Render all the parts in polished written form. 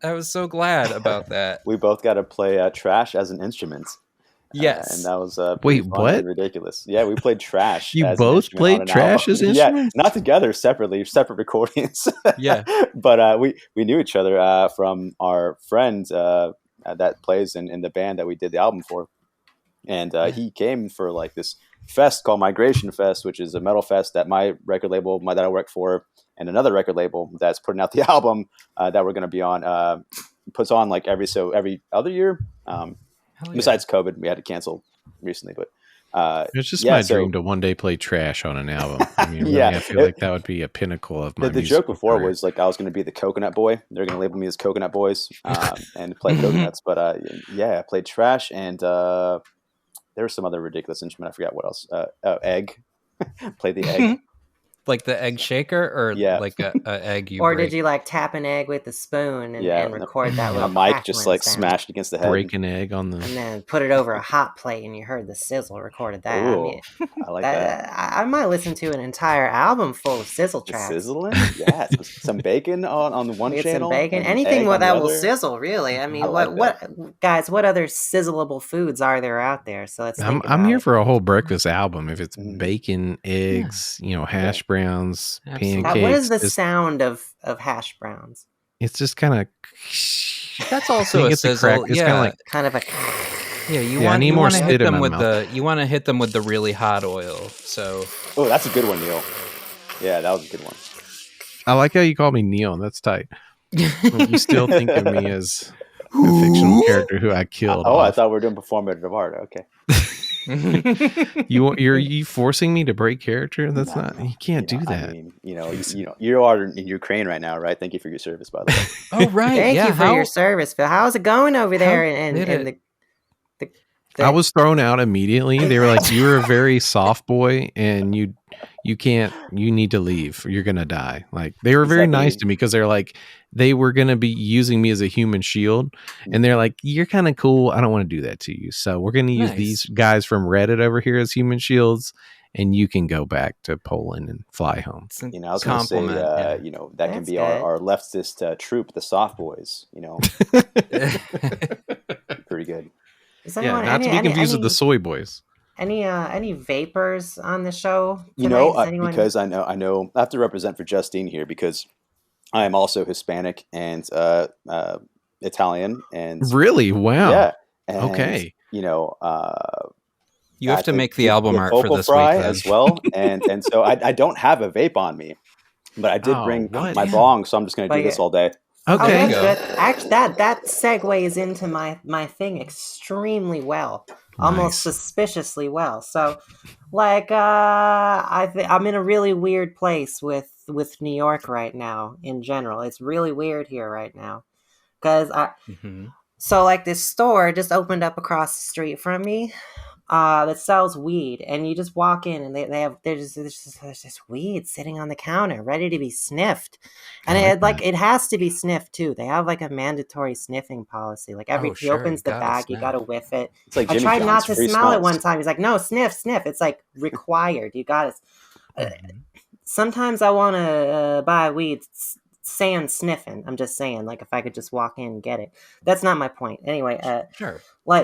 I was so glad about that. We both got to play trash as an instrument. Yes. And that was Wait, fun what? and ridiculous. Yeah, we played trash. You as an both instrument played on an trash album. as instruments? Yeah, not together, separately, separate recordings. Yeah. But we knew each other from our friend that plays in the band that we did the album for. And he came for like this fest called Migration Fest, which is a metal fest that my record label that I work for and another record label that's putting out the album that we're going to be on puts on like every other year. Besides COVID, we had to cancel recently, but it's just my dream to one day play trash on an album. I mean, really, I feel like that would be a pinnacle of my the joke before career. Was like I was going to be the Coconut Boy. They're going to label me as Coconut Boys and play coconuts. But I played trash, and there was some other ridiculous instrument. I forgot what else. Egg. Played the egg. Like the egg shaker, or like a egg you or break? Did you like tap an egg with a spoon and record that little mic just like sound. Smashed against the head, break an egg on the, and then put it over a hot plate, and you heard the sizzle. Recorded that. Ooh, I like that. I might listen to an entire album full of sizzle tracks. Sizzling, yeah, some bacon on the one channel. Some bacon, anything that will sizzle. Really, I mean, what guys? What other sizzleable foods are there out there? So let's. I'm here for a whole breakfast album. If it's bacon, eggs, hash browns, pancakes. What is the sound of hash browns? It's just kind of. That's also a sizzle. It's kind of a. Yeah, you want to hit them with the really hot oil. So. Oh, that's a good one, Neil. Yeah, that was a good one. I like how you call me Neil. That's tight. You still think of me as a fictional character who I killed. I thought we were doing performative art. Okay. you forcing me to break character? That's not. You can't do that. I mean, you are in Ukraine right now, right? Thank you for your service, by the way. Oh, right. Thank you for your service, Phil. How's it going over there? I was thrown out immediately. They were like, "You're a very soft boy, and you need to leave. You're gonna die." Like they were very nice to me because they're like they were gonna be using me as a human shield, and they're like, "You're kind of cool. I don't want to do that to you. So we're gonna use these guys from Reddit over here as human shields, and you can go back to Poland and fly home." I was gonna say, that can be our leftist troop, the soft boys. Pretty good. Not to be confused with the soy boys. Any vapors on the show tonight? Because I know I have to represent for Justine here because I am also Hispanic and Italian and really wow yeah okay you have to make the album art for this week as well and so I don't have a vape on me, but I did bring my bong, so I'm just going to do this all day. Okay, good. Actually, that segues into my thing extremely well, almost suspiciously well. So, I'm in a really weird place with New York right now. In general, it's really weird here right now, because so this store just opened up across the street from me. That sells weed, and you just walk in, and there's just weed sitting on the counter, ready to be sniffed, and it has to be sniffed too. They have a mandatory sniffing policy. He opens the bag, you gotta whiff it. It's like I tried not to smell it one time. He's like, "No, sniff." It's required. You gotta. Sometimes I want to buy weed. Sans sniffing. I'm just saying, if I could just walk in and get it. That's not my point. Anyway, sure.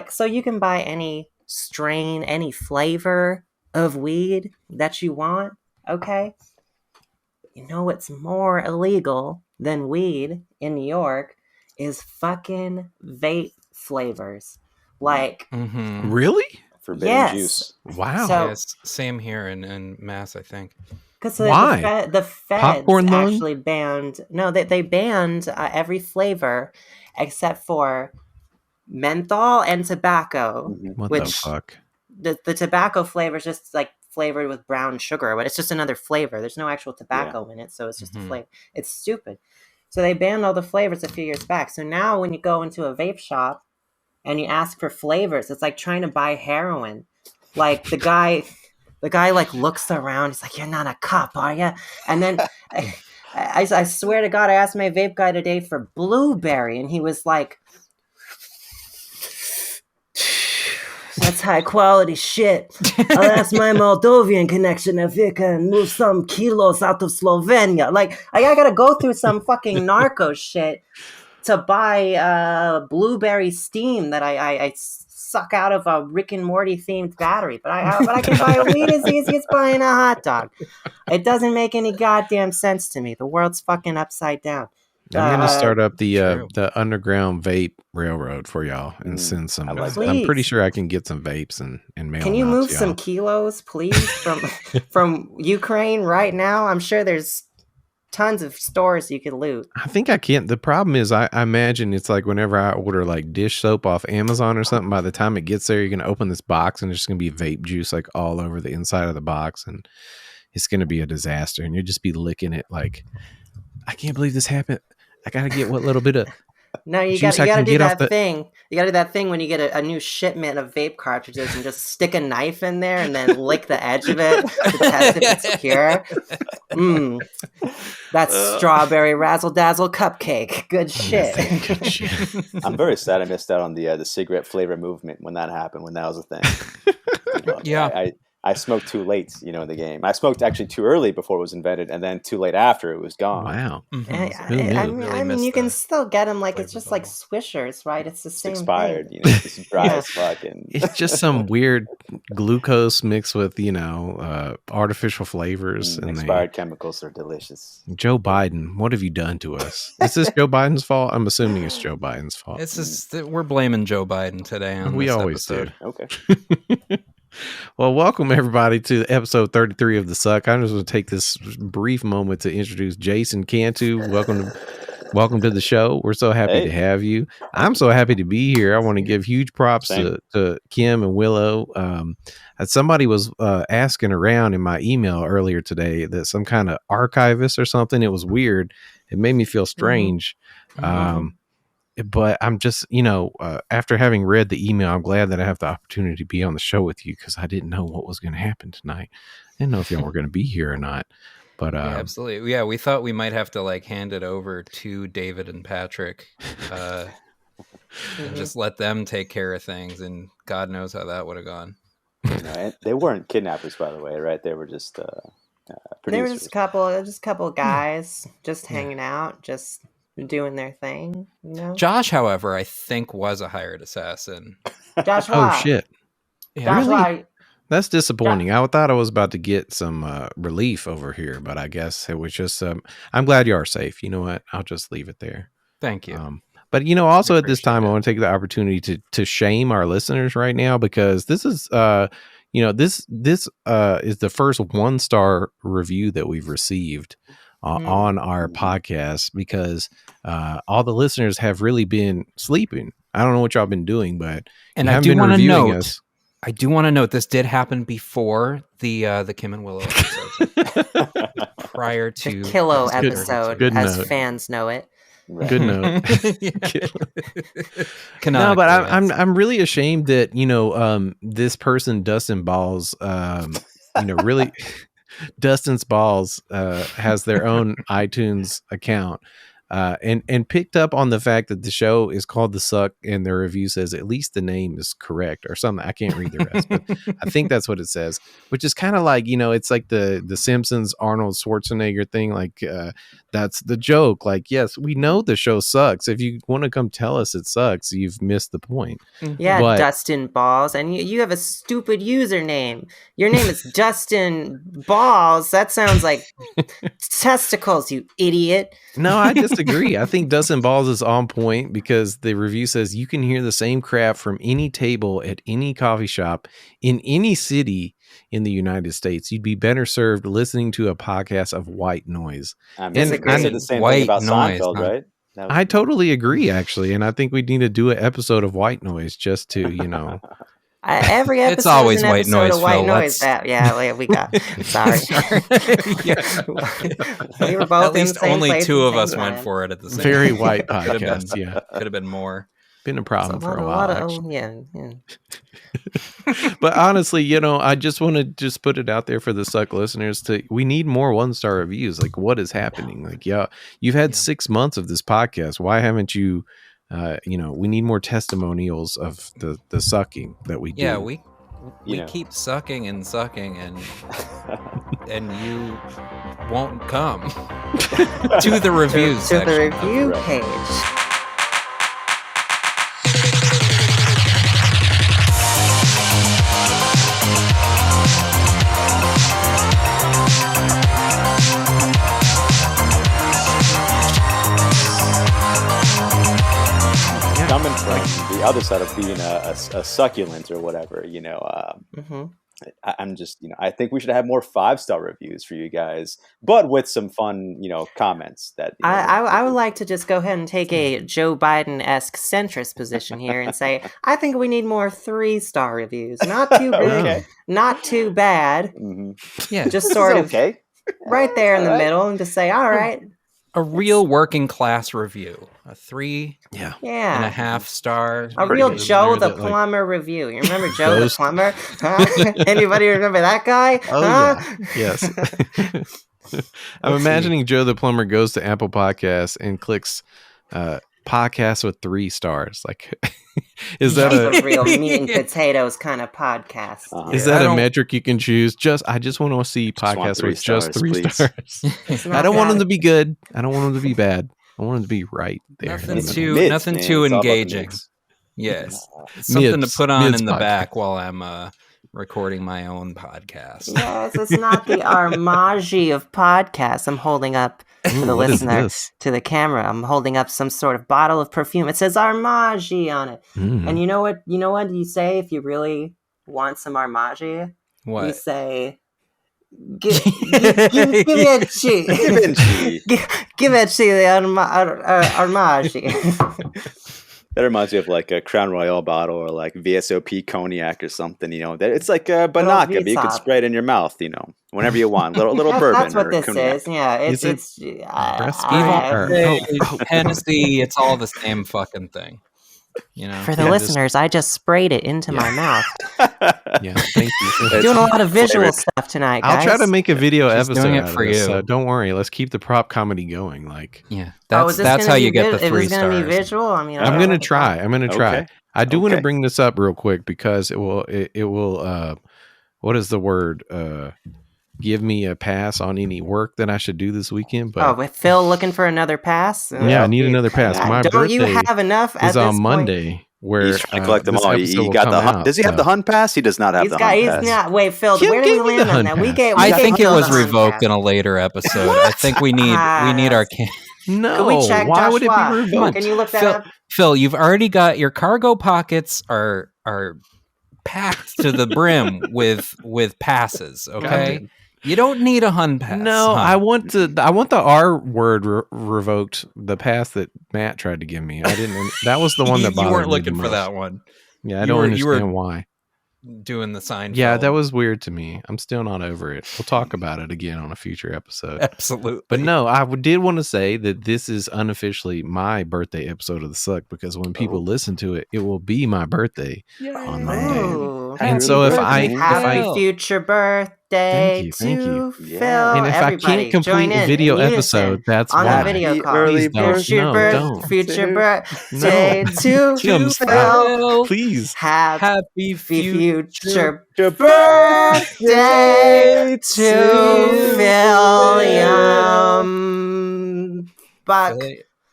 So you can buy any strain, any flavor of weed that you want, okay? What's more illegal than weed in New York is fucking vape flavors. Really? Forbidden juice. Wow. So, same here in Mass, I think. Because why? The feds actually banned. No, they banned every flavor except for menthol and tobacco. What the fuck? The tobacco flavor is just flavored with brown sugar, but it's just another flavor. There's no actual tobacco in it, so it's just a flavor. It's stupid. So they banned all the flavors a few years back. So now when you go into a vape shop and you ask for flavors, it's like trying to buy heroin. The guy looks around. He's like, "You're not a cop, are you?" And then I swear to God, I asked my vape guy today for blueberry, and he was like, "That's high quality shit. I'll ask my Moldovan connection if he can move some kilos out of Slovenia." I gotta go through some fucking narco shit to buy blueberry steam that I suck out of a Rick and Morty themed battery. But I can buy weed as easy as buying a hot dog. It doesn't make any goddamn sense to me. The world's fucking upside down. I'm gonna start up the underground vape railroad for y'all and send some. I'm pretty sure I can get some vapes and mail. Can you move some kilos, please, from Ukraine right now? I'm sure there's tons of stores you could loot. I think I can't. The problem is, I imagine it's like whenever I order like dish soap off Amazon or something. By the time it gets there, you're gonna open this box and there's gonna be vape juice like all over the inside of the box, and it's gonna be a disaster. And you'll just be licking it like, I can't believe this happened. I gotta get what little bit of no, you gotta do that thing. You gotta do that thing when you get a new shipment of vape cartridges and just stick a knife in there and then lick the edge of it to test if it's pure. That's strawberry razzle dazzle cupcake. Good shit. Good shit. I'm very sad I missed out on the cigarette flavor movement when that happened. When that was a thing. Yeah. I smoked too late, in the game. I smoked actually too early before it was invented, and then too late after it was gone. Wow. Mm-hmm. I mean, you can still get them like it's just like Swishers, right? It's the same expired, thing. It's dry as fuck. And it's just some weird glucose mixed with, artificial flavors. And expired chemicals are delicious. Joe Biden, what have you done to us? Is this Joe Biden's fault? I'm assuming it's Joe Biden's fault. It's just we're blaming Joe Biden today on we this always episode. do. Okay. Well, welcome everybody to episode 33 of the Succ. I'm just going to take this brief moment to introduce Jason Cantu. Welcome to the show. We're so happy to have you. I'm so happy to be here. I want to give huge props to Kim and Willow. Somebody was asking around in my email earlier today that some kind of archivist or something. It was weird. It made me feel strange. But I'm just, after having read the email, I'm glad that I have the opportunity to be on the show with you because I didn't know what was going to happen tonight. I didn't know if y'all were going to be here or not. But yeah, absolutely. Yeah, we thought we might have to hand it over to David and Patrick and just let them take care of things. And God knows how that would have gone. They weren't kidnappers, by the way, right? They were just producers. They were just a couple guys just hanging out, just doing their thing, Josh, however, I think was a hired assassin. Josh, oh shit! Yeah. Really? That's disappointing. I thought I was about to get some relief over here, but I guess it was just. I'm glad you are safe. You know what? I'll just leave it there. Thank you. But also at this time, I want to take the opportunity to shame our listeners right now because this is this is the first 1-star review that we've received on our podcast because all the listeners have really been sleeping. I don't know what y'all been doing, but I do want to note. I do want to note this did happen before the Kim and Willow episode, prior to the Kilo episode, as note. Fans know it. Right. Good note. No, but I'm really ashamed that this person Dustin Balls really. Dustin's Balls has their own iTunes account and picked up on the fact that the show is called The Succ and their review says at least the name is correct or something. I can't read the rest, but I think that's what it says, which is kind of like, it's like the Simpsons Arnold Schwarzenegger thing. Like that's the joke. Like, yes, we know the show sucks. If you want to come tell us it sucks, you've missed the point. Yeah, but, Dustin Balls. And you have a stupid username. Your name is Dustin Balls. That sounds like testicles, you idiot. No, I disagree. I think Dustin Balls is on point because the review says you can hear the same crap from any table at any coffee shop in any city in the United States. You'd be better served listening to a podcast of white noise. I said the same thing about Seinfeld, right? I totally agree, actually, and I think we need to do an episode of white noise just to, every episode it's always is an white episode noise. Of white Phil, noise. We got. Sorry. We were both at least in the same only place two at of the us same went time. for it at the same. Very time. white podcast. Could have been more. Been a problem for a lot while. of, yeah. But honestly, I just want to just put it out there for the Succ listeners we need more 1-star reviews. Like, what is happening? Like, you've had 6 months of this podcast. Why haven't you? We need more testimonials of the sucking that we do. Yeah, we keep sucking and and you won't come to the reviews to the section review page. coming from the other side of being a succulent or whatever, I'm just, I think we should have more 5-star reviews for you guys, but with some fun, comments that I would like to just go ahead and take a Joe Biden-esque centrist position here and say, I think we need more 3-star reviews. Not too good, Okay. Not too bad. Yeah, Just sort of okay. right there in the middle, and just say, all right. A real working class review. A 3.5 star. A real Joe the Plumber review. You remember Joe the Plumber? Huh? Anybody remember that guy? Yes. I'm imagining Joe the Plumber goes to Apple Podcasts and clicks podcast with 3 stars. Like, is that a real meat and potatoes kind of podcast? Is that a metric you can choose? I just want to see podcasts with just 3 stars. I don't want them to be good. I don't want them to be bad. I want them to be right there. Nothing too engaging. Yes, something to put on in the back while I'm recording my own podcast. Yes, it's not the Armaggi of podcasts. I'm holding up to the listener, to the camera. I'm holding up some sort of bottle of perfume. It says Armaggi on it. And you know what you say if you really want some Armaggi? What? You say, give me a cheese. Give me a cheese, Armaggi. That reminds me of like a Crown Royal bottle or like VSOP cognac or something, it's like a Banaka, but you can spray it in your mouth, whenever you want. Little bourbon. That's what or this cognac. is. Yeah, it's Hennessy, it's all the same fucking thing. For the listeners, I just sprayed it into my mouth. Yeah, thank you. Doing a lot of visual stuff tonight, guys. I'll try to make a video episode doing it out for of this, you. so don't worry. Let's keep the prop comedy going. That's how you get the 3 stars. Is this going to be visual? I mean, I'm going to try. Okay. I do want to bring this up real quick because it will what is the word? Give me a pass on any work that I should do this weekend. But with Phil looking for another pass? Yeah, I need another pass. My don't you birthday have enough at is this on Monday. Point? Where he's trying to collect them all. He got the hunt. Does he have the hunt pass? He does not have the hunt pass. He's not. Wait, Phil, where do we land on that? I think it was revoked in a later episode. I think we need our. No, can we check, why Joshua? would it be revoked? Can you look that up? Phil, you've already got your cargo pockets are packed to the brim with passes. Okay. You don't need a hun pass. No, I want the R word revoked. The pass that Matt tried to give me. I didn't. That was the one that bothered me. You weren't looking for that one. Yeah, I don't understand why. Doing the sign. Yeah, that was weird to me. I'm still not over it. We'll talk about it again on a future episode. Absolutely. But no, I did want to say that this is unofficially my birthday episode of the Succ because when people listen to it, it will be my birthday on Monday. And so if I future birthday thank you. Phil, and if I can't complete a video episode, that's on why. the video call. Future birthday to Phil. Please. Happy future birthday to William Buck.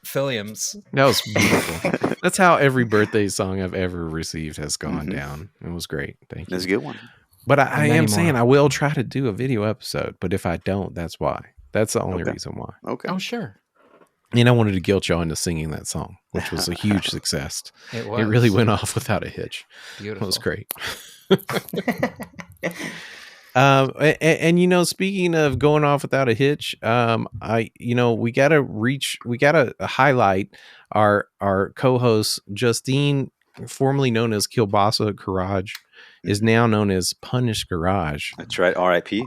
Philliams. That was beautiful. That's how every birthday song I've ever received has gone down. It was great. Thank you. That's a good one. But I am saying I will try to do a video episode. But if I don't, that's why. That's the only reason why. Okay. Oh, sure. And I wanted to guilt you into singing that song, which was a huge success. It was. It really went off without a hitch. Beautiful. It was great. And speaking of going off without a hitch, we gotta highlight our co-host Justine, formerly known as Kielbasa Garage, is now known as Punish Garage. That's right. R.I.P.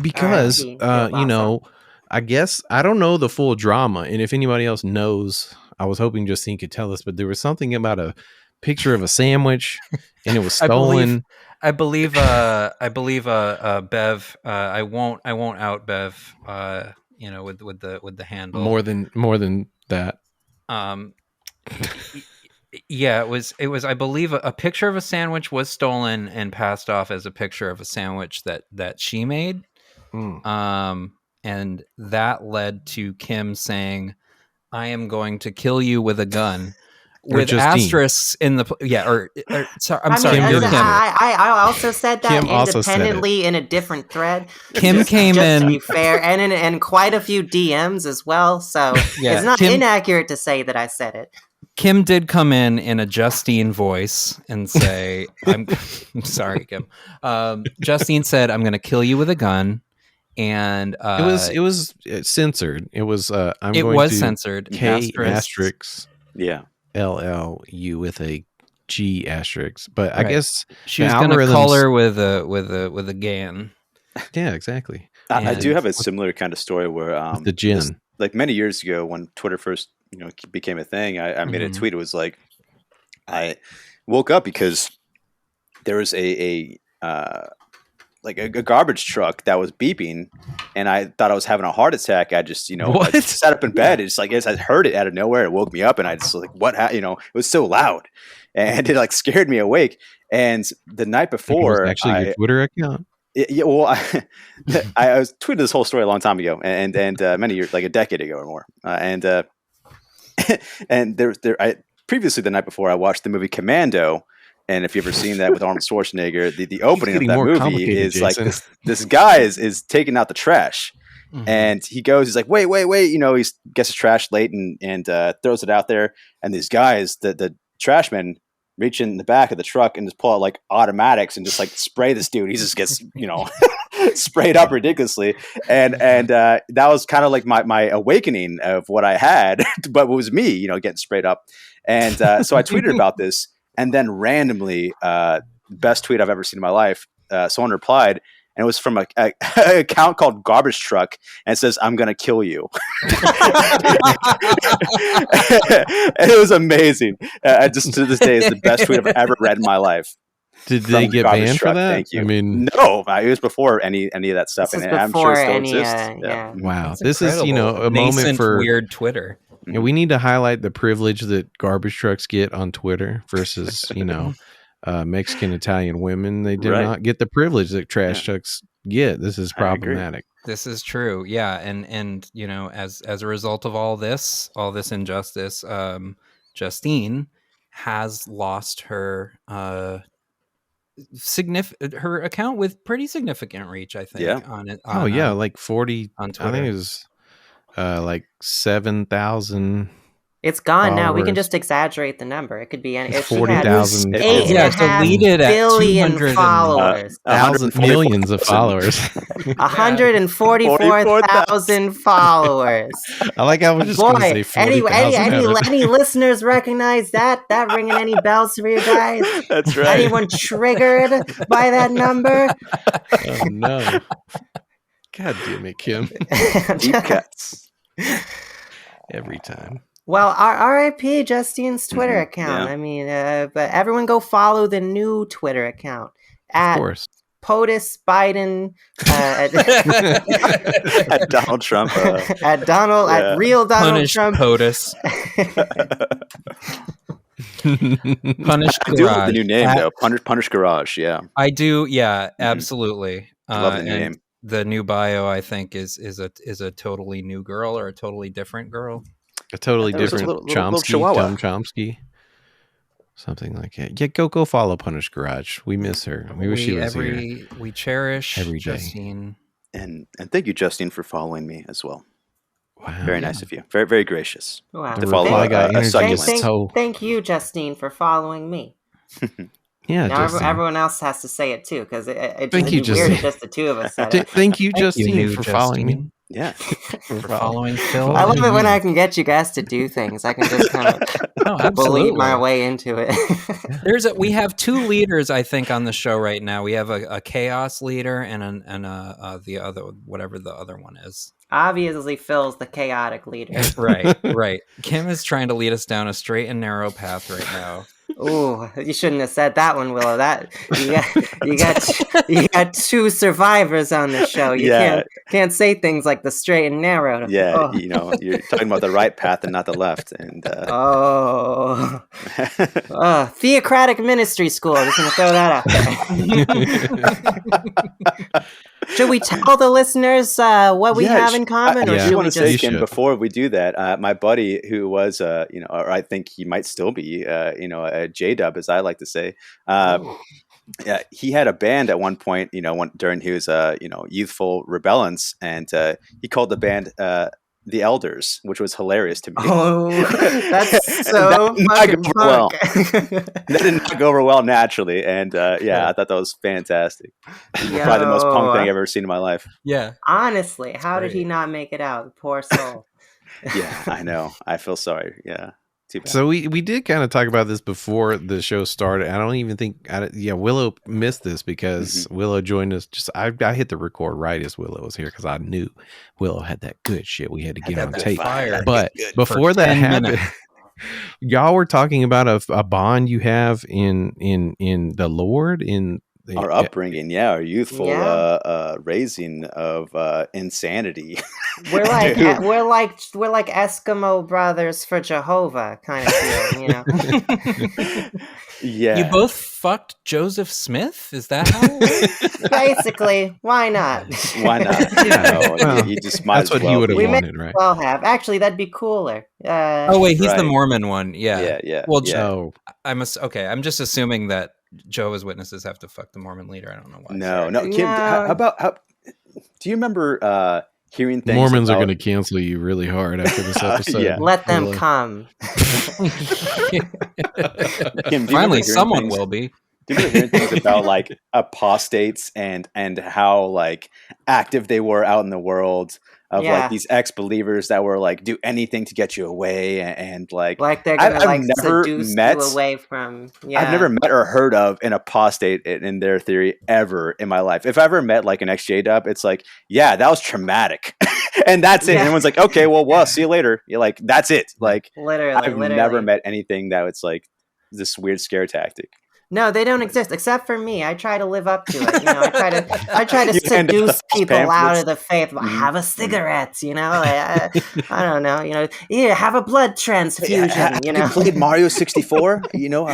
Because I guess I don't know the full drama, and if anybody else knows, I was hoping Justine could tell us. But there was something about a picture of a sandwich, and it was stolen. I believe Bev. I won't out Bev. With the handle. More than that. Yeah, it was. I believe a picture of a sandwich was stolen and passed off as a picture of a sandwich that she made. And that led to Kim saying, "I am going to kill you with a gun." With asterisks in the I'm sorry. I also said that Kim independently in a different thread. Kim came in, to be fair, and quite a few DMs as well. So it's not inaccurate to say that I said it. Kim did come in a Justine voice and say, I'm sorry, Kim. Justine said, I'm going to kill you with a gun. And it was censored. It was I'm it going was to censored. K asterisk yeah LLU with a G asterisk. But I Right. guess she was going to color with a GAN. Yeah, exactly. I do have a similar kind of story where the gin. Like many years ago when Twitter first became a thing, I made a tweet. It was like I woke up because there was a garbage truck that was beeping, and I thought I was having a heart attack. I just I just sat up in bed. It's like as I heard it out of nowhere, it woke me up, and I just like it was so loud, and it like scared me awake. And the night before, actually your Twitter account. Yeah, well, I was tweeted this whole story a long time ago, and many years, like a decade ago or more, and previously the night before I watched the movie Commando, and if you've ever seen that with Arnold Schwarzenegger, the opening of that movie is Jason. like this guy is taking out the trash, and he's like wait, he gets his trash late and throws it out there, and these guys, the trashmen, reach in the back of the truck and just pull out like automatics and just like spray this dude. He just gets, sprayed up ridiculously. And that was kind of like my awakening of what I had, but it was me, getting sprayed up. And so I tweeted about this, and then randomly, best tweet I've ever seen in my life, someone replied, and it was from a account called Garbage Truck, and it says, "I'm gonna kill you." And it was amazing. Just to this day, is the best tweet I've ever read in my life. Did they get banned for that? Thank you. I mean, no, it was before any of that stuff, and I'm sure it still exists. Yeah. Wow, That's this incredible. is a moment for weird Twitter. Yeah, we need to highlight the privilege that garbage trucks get on Twitter versus Mexican Italian women. They do not get the privilege that trash trucks get. This is problematic. This is true. Yeah, and as a result of all this injustice, Justine has lost her her account with pretty significant reach, I think. On it. Like 40 on Twitter. I think it was like 7,000. It's gone now. We can just exexaggerate the number. It could be any. 40,000. Deleted at 200 followers. Millions of followers. 144,000 followers. I like how we're just going to say 40,000. Any listeners recognize that? That ringing any bells for you guys? That's right. Anyone triggered by that number? Oh no! God damn it, Kim. Deep cuts. Every time. Well, RIP Justine's Twitter account. Yeah. I mean, but everyone go follow the new Twitter account at POTUS Biden, at Donald Trump, at real Donald Punish Trump. POTUS. Punish I do love the new name though. Punish Garage. Yeah, I do. Yeah, absolutely. Love the new name. The new bio, I think, is a totally new girl or a totally different girl. A totally different Chomsky, dumb Chomsky, something like that. Yeah, go follow Punish Garage. We miss her. We wish she was here. We cherish every day. Justine, and thank you, Justine, for following me as well. Wow, very nice of you. Very very gracious. Wow. The reply guy energy is thank you, Justine, for following me. Yeah, now everyone else has to say it too, because it'd be weird if just the two of us said it. Thank you, Justine, for following me. Yeah, for following Phil. I love it when I can get you guys to do things. I can just kind of believe my way into it. We have two leaders, I think, on the show right now. We have a chaos leader and the other, whatever the other one is. Obviously, Phil's the chaotic leader. Right. Kim is trying to lead us down a straight and narrow path right now. Ooh, you shouldn't have said that one, Willow. That you got two survivors on the show. You can't say things like the straight and narrow. Yeah, you're talking about the right path and not the left. And theocratic ministry school. I'm just gonna throw that out there. Should we tell the listeners what we have in common? I want to say, Kim, before we do that, my buddy who was, or I think he might still be, a J-Dub, as I like to say. He had a band at one point, during his, youthful rebellance, and he called the band the elders, which was hilarious to me. Oh, that's so fucking punk. That did not go over well naturally, and I thought that was fantastic. Probably the most punk thing I've ever seen in my life. Yeah, honestly, how did he not make it out? The poor soul. Yeah, I know. I feel sorry. Yeah. So we did kind of talk about this before the show started. I don't even think Willow missed this because Willow joined us. I hit the record right as Willow was here because I knew Willow had that good shit we had to get on tape. But before that happened, y'all were talking about a bond you have in the Lord, in our upbringing, our youthful raising of insanity. We're like Eskimo brothers for Jehovah kind of feel, you know. Yeah. You both fucked Joseph Smith? Is that how it works? Basically, why not? Why not? You just might that's what he would have wanted, right? Well, have actually that'd be cooler. Oh wait, he's the Mormon one. Yeah. Well, I'm just assuming that Jehovah's Witnesses have to fuck the Mormon leader. I don't know why. No. Kim, how do you remember hearing things? Mormons are going to cancel you really hard after this episode. Let them come. Kim, finally, someone will be. Do you ever hear things about like apostates and how like active they were out in the world? Of like these ex-believers that were like do anything to get you away and like they're gonna seduce you away from. I've never met or heard of an apostate in their theory ever in my life. If I ever met like an ex-J-Dub, it's like, that was traumatic, and that's it. And everyone's like, okay, well, see you later. You're like, that's it. Like, I've never met anything that it's like this weird scare tactic. No, they don't exist except for me. I try to live up to it. You know, I try to seduce people out of the faith. Have a cigarette. You know, I don't know. You know, have a blood transfusion. You know, you played Mario 64. You know,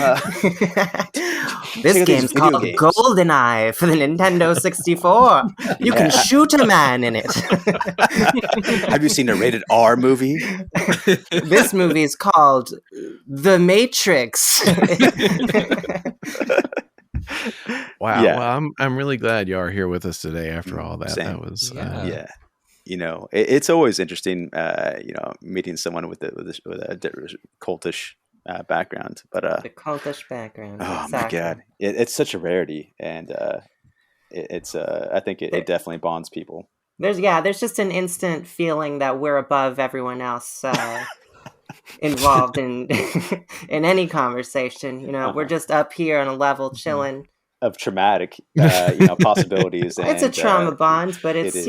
this game's called GoldenEye for the Nintendo 64. You can shoot a man in it. Have you seen a rated R movie? This movie is called The Matrix. Wow. Yeah. Well, I'm really glad you are here with us today after all that. Same. That was You know, it's always interesting meeting someone with a cultish background, but the cultish background. Oh my god, it's such a rarity, and it's I think it definitely bonds people. There's just an instant feeling that we're above everyone else involved in any conversation. You know, we're just up here on a level chilling. Of traumatic, possibilities. It's a trauma bond, but it's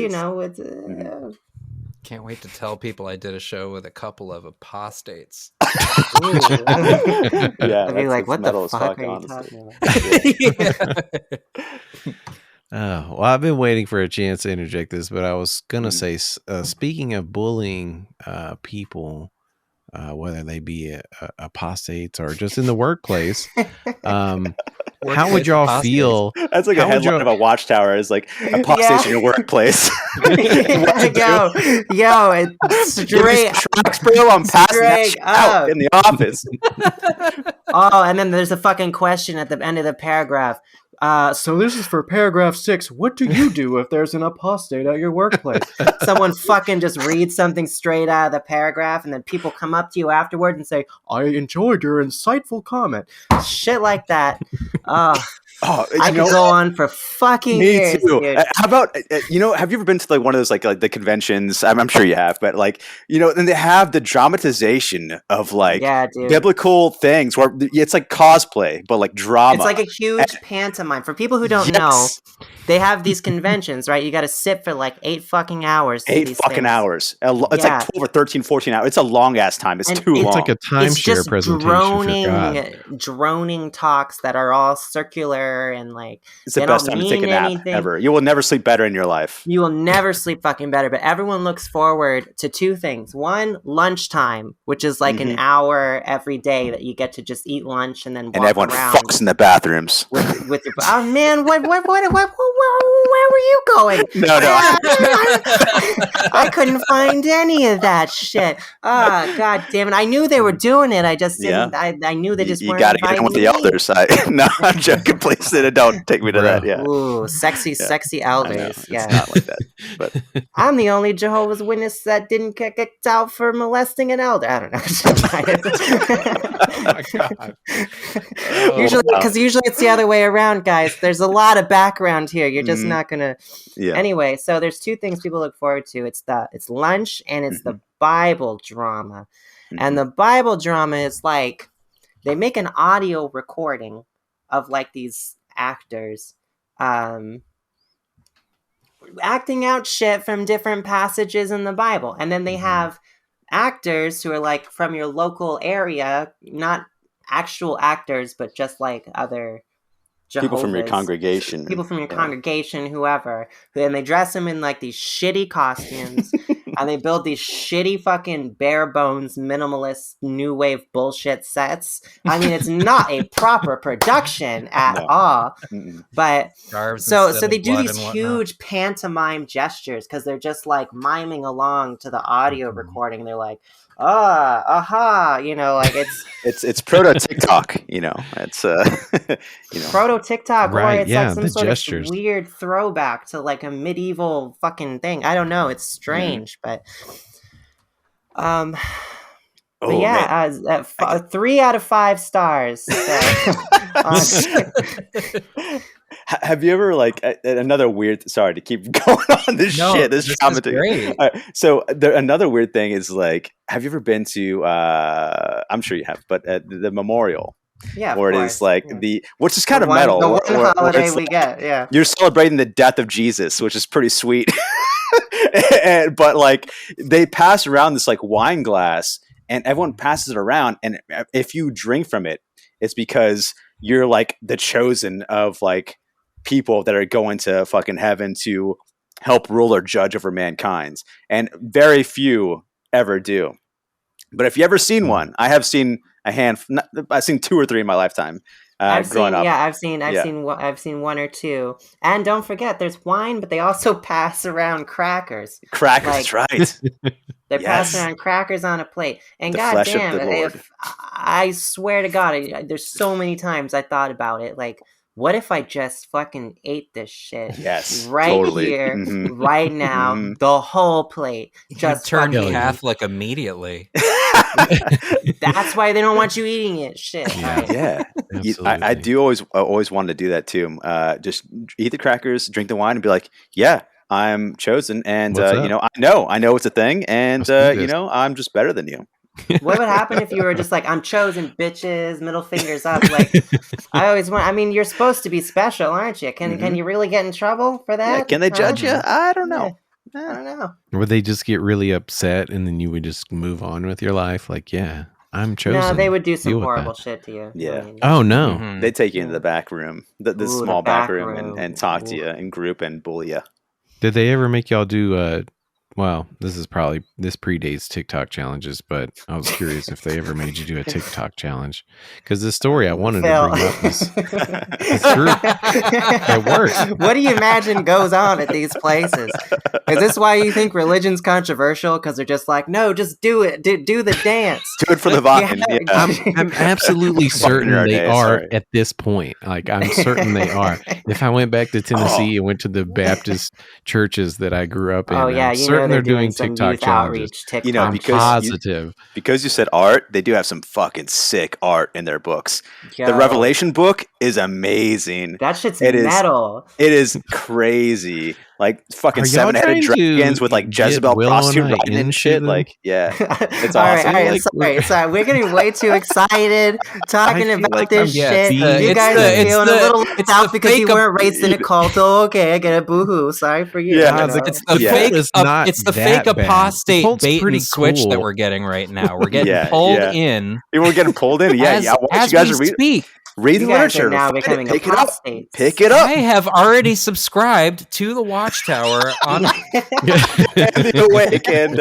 Can't wait to tell people I did a show with a couple of apostates. I'd be like, what the fuck are you talking about? Well, I've been waiting for a chance to interject this, but I was gonna say, speaking of bullying people, whether they be apostates or just in the workplace, how would y'all feel? That's like a headline of a watchtower. Is like apostates in your workplace. Yo, it's straight tracks, bro. I'm passing that out in the office. Oh, and then there's a fucking question at the end of the paragraph. So this is for paragraph 6. What do you do if there's an apostate at your workplace? Someone fucking just reads something straight out of the paragraph, and then people come up to you afterward and say, I enjoyed your insightful comment. Shit like that. I could go on for fucking years. Me too. Dude. How about, have you ever been to like one of those like the conventions? I'm sure you have, but like, and they have the dramatization of like biblical things where it's like cosplay, but like drama. It's like a huge pantomime. For people who don't know, they have these conventions, right? You got to sit for like 8 fucking hours. 8 fucking hours. It's like 12 or 13, 14 hours. It's a long ass time. It's too long. It's like a timeshare presentation. Droning talks that are all circular. And like, it's the best time to take a nap ever. You will never sleep better in your life. You will never sleep fucking better. But everyone looks forward to 2 things. One, lunchtime, which is like an hour every day that you get to just eat lunch and then walk and everyone around. Fucks in the bathrooms with your. Oh man, what? where were you going? No. I couldn't find any of that shit. God damn it! I knew they were doing it. I just didn't. I knew they just you weren't. got to get in with the elders. No, I'm joking. Please don't take me to that. Yeah. Ooh, sexy elders. It's Yeah, not like that. But I'm the only Jehovah's Witness that didn't get kicked out for molesting an elder. I don't know. Oh my God. Usually it's the other way around, guys. There's a lot of background here. You're just not gonna. Yeah. Anyway, so there's two things people look forward to. It's lunch and it's the Bible drama. And the Bible drama is like they make an audio recording of like these actors acting out shit from different passages in the Bible. And then they have actors who are like from your local area, not actual actors, but just like other people from your congregation. People from your congregation, whoever. And they dress them in like these shitty costumes and they build these shitty fucking bare bones, minimalist, new wave bullshit sets. I mean, it's not a proper production at all. But so they do these huge pantomime gestures because they're just like miming along to the audio recording. They're like, you know, like it's proto TikTok, you know. It's proto TikTok, right, or it's yeah, like some the sort gestures. of weird throwback to like a medieval fucking thing. I don't know. It's strange, but but yeah, 3 out of 5 stars. Have you ever like another weird? Sorry to keep going on this shit. This commentary. So another weird thing is like, have you ever been to? I'm sure you have, but the memorial. Yeah, or it is like which is kind of metal. The one holiday we get. Yeah, you're celebrating the death of Jesus, which is pretty sweet. But like they pass around this like wine glass, and everyone passes it around, and if you drink from it, it's because you're like the chosen of like people that are going to fucking heaven to help rule or judge over mankind, and very few ever do. But if you ever seen one, I have seen a hand. I've seen 2 or 3 in my lifetime. Growing up. Yeah, I've seen 1 or 2. And don't forget, there's wine, but they also pass around crackers. That's right. They pass around crackers on a plate. And goddamn, if I swear to God, there's so many times I thought about it. Like, what if I just fucking ate this shit? Yes, right totally. Here, right now, the whole plate. Just turn Catholic immediately. That's why they don't want you eating it. Shit. Yeah. I do always wanted to do that too. Just eat the crackers, drink the wine, and be like, yeah, I'm chosen, and you know, I know it's a thing, and you know, I'm just better than you. What would happen if you were just like, I'm chosen, bitches, middle fingers up? Like, I mean, you're supposed to be special, aren't you? Can you really get in trouble for that? Yeah, can they judge you? I don't know. I don't know. Would they just get really upset and then you would just move on with your life? Like, yeah, I'm chosen. No, they would do some horrible shit to you. Yeah. I mean, oh, no. They'd take you into the back room, the small back room, and talk to you in group and bully you. Did they ever make y'all do well, this predates TikTok challenges, but I was curious if they ever made you do a TikTok challenge. Because the story I wanted to bring up is it's true. It works. What do you imagine goes on at these places? Is this why you think religion's controversial? Because they're just like, no, just do it. Do the dance. Do it for the vine. Yeah. I'm absolutely certain they are at this point. Like, I'm certain they are. If I went back to Tennessee and went to the Baptist churches that I grew up in, I'm certain they're doing TikTok challenges. You know, because you said art, they do have some fucking sick art in their books. The Revelation book is amazing. That shit's metal. It is crazy. Like fucking 7-headed dragons with like Jezebel prostitute riding and shit. Like, yeah, it's awesome. All right, sorry. We're getting way too excited talking about this shit. You guys are feeling a little left out because you weren't raised in a cult. Oh, okay, I get a boohoo. Sorry for you. Yeah, it's the fake apostate bait and switch that we're getting right now. We're getting pulled in. We're getting pulled in. Yeah, as you guys are speak. Read the You guys literature. are now Find it. becoming Pick it up. apostates. Pick it up. I have already subscribed to the Watchtower on The Awake, and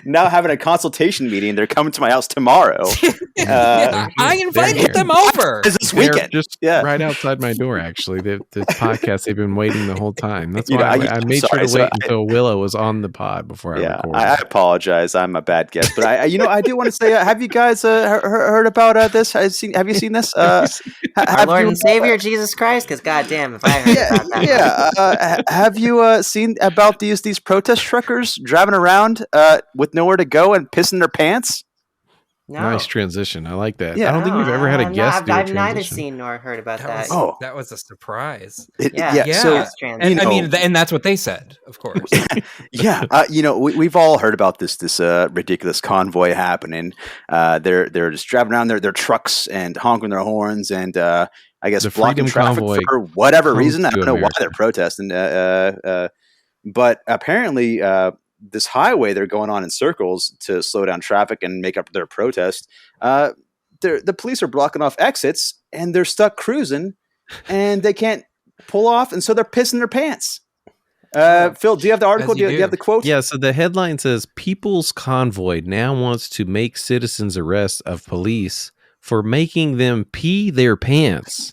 now having a consultation meeting. They're coming to my house tomorrow. Yeah, I invited them over. This weekend, just right outside my door. Actually, the podcast, they've been waiting the whole time. That's why I made sure to wait until Willow was on the pod before I recorded. I apologize. I'm a bad guest, but I do want to say, have you guys heard about this? Have you seen this? Our Lord and Savior Jesus Christ, because goddamn, if I heard about that. Have you seen about these protest truckers driving around with nowhere to go and pissing their pants? No. Nice transition. I like that. Yeah. I don't think we've ever had a guest. I've neither seen nor heard about that. That was a surprise. So, and that's what they said, of course. We've all heard about this ridiculous convoy happening. They're just driving around their trucks and honking their horns and I guess the blocking Freedom traffic Convoy for whatever reason. I don't know America. why they're protesting. But apparently, this highway they're going on in circles to slow down traffic and make up their protest. The police are blocking off exits and they're stuck cruising and they can't pull off. And so they're pissing their pants. Phil, do you have the article? Do you have the quote? Yeah. So the headline says People's Convoy now wants to make citizens' arrest of police for making them pee their pants.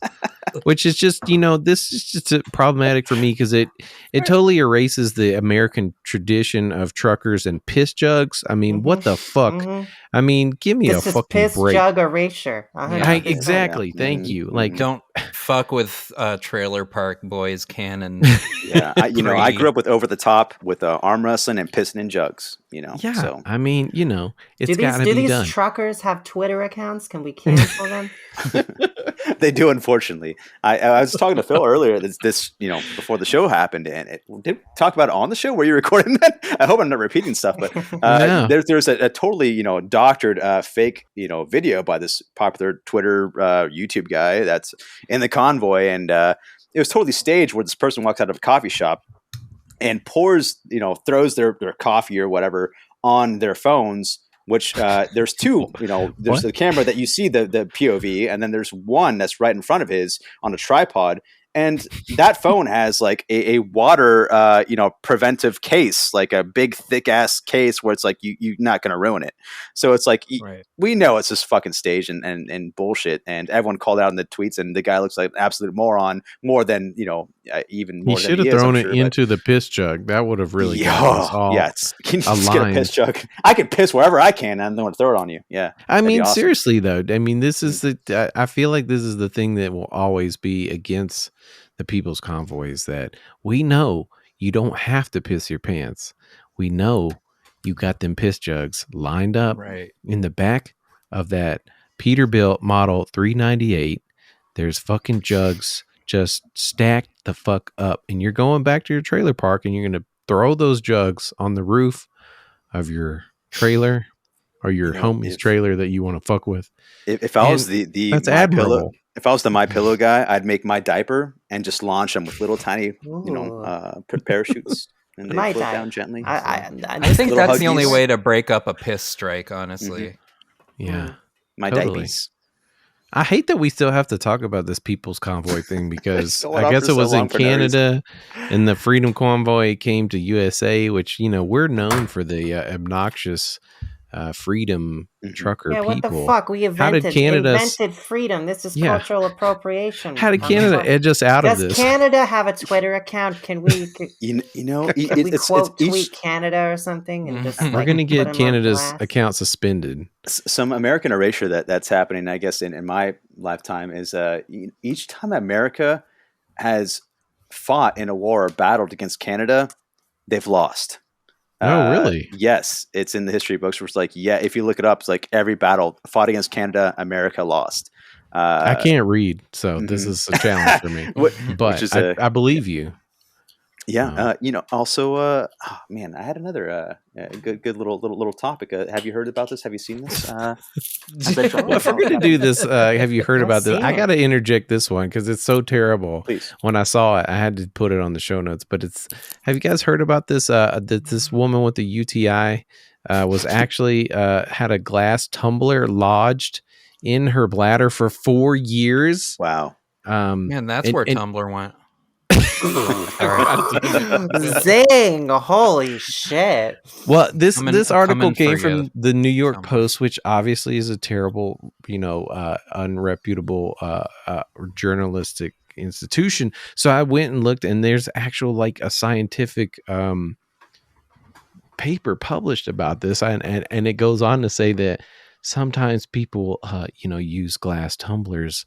Which is just, this is just problematic for me because it totally erases the American tradition of truckers and piss jugs. I mean, what the fuck? Mm-hmm. I mean, give me a fucking piss break. Jug erasure. Exactly. Thank you. Like, don't fuck with Trailer Park Boys canon. I grew up with over the top with arm wrestling and pissing in jugs. Yeah. So. I mean, it's got to be done. Do these truckers have Twitter accounts? Can we cancel them? They do, unfortunately. I was talking to Phil earlier. This before the show happened, and did we talk about it on the show? Were you recording that? I hope I'm not repeating stuff, but there's a totally doctored fake video by this popular Twitter YouTube guy that's in the convoy, and it was totally staged where this person walks out of a coffee shop and pours throws their coffee or whatever on their phones. Which there's two, there's the camera that you see the POV, and then there's one that's right in front of his on a tripod. And that phone has like a water, preventive case, like a big thick ass case where it's like you're not going to ruin it. So it's like we know it's just fucking staged and bullshit. And everyone called out in the tweets, and the guy looks like an absolute moron. More than even more. He should have thrown it into the piss jug. That would have really gotten us all can you just get a piss jug? I can piss wherever I can, and I'm going to throw it on you. Yeah, I mean, awesome. Seriously though, I mean, this is I feel like this is the thing that will always be against the People's Convoys, that we know you don't have to piss your pants. We know you got them piss jugs lined up in the back of that Peterbilt Model 398. There's fucking jugs just stacked the fuck up, and you're going back to your trailer park and you're going to throw those jugs on the roof of your trailer or your homie's trailer that you want to fuck with. If I was the that's admirable. If I was the MyPillow guy, I'd make my diaper and just launch them with little tiny, parachutes, and they float down gently. I think that's the only way to break up a piss strike, honestly. Mm-hmm. Yeah, my diapers. I hate that we still have to talk about this People's Convoy thing because I guess it was in Canada, and the Freedom Convoy came to USA, which we're known for the obnoxious. Freedom trucker people. What the fuck? We invented freedom. This is cultural appropriation. How did Canada edge us out of this? Does Canada have a Twitter account? Can we tweet Canada or something? And just we're going to get Canada's account suspended. Some American erasure that's happening, I guess, in my lifetime is each time America has fought in a war or battled against Canada, they've lost. Oh, really? Yes. It's in the history books where it's like, if you look it up, it's like every battle fought against Canada, America lost. I can't read, so this is a challenge for me. But I believe you. Yeah. Also, man, I had another good little topic. Have you heard about this? Have you seen this? If we're going to do this, have you heard about this? I got to interject this one because it's so terrible. Please. When I saw it, I had to put it on the show notes. But have you guys heard about this? This woman with the UTI was actually had a glass tumbler lodged in her bladder for 4 years. Wow. Man, that's where Tumblr went. Zing! Holy shit! Well, this article came from from the New York Tumblr. Post, which obviously is a terrible, unreputable journalistic institution. So I went and looked, and there's actual like a scientific paper published about this, and it goes on to say that sometimes people use glass tumblers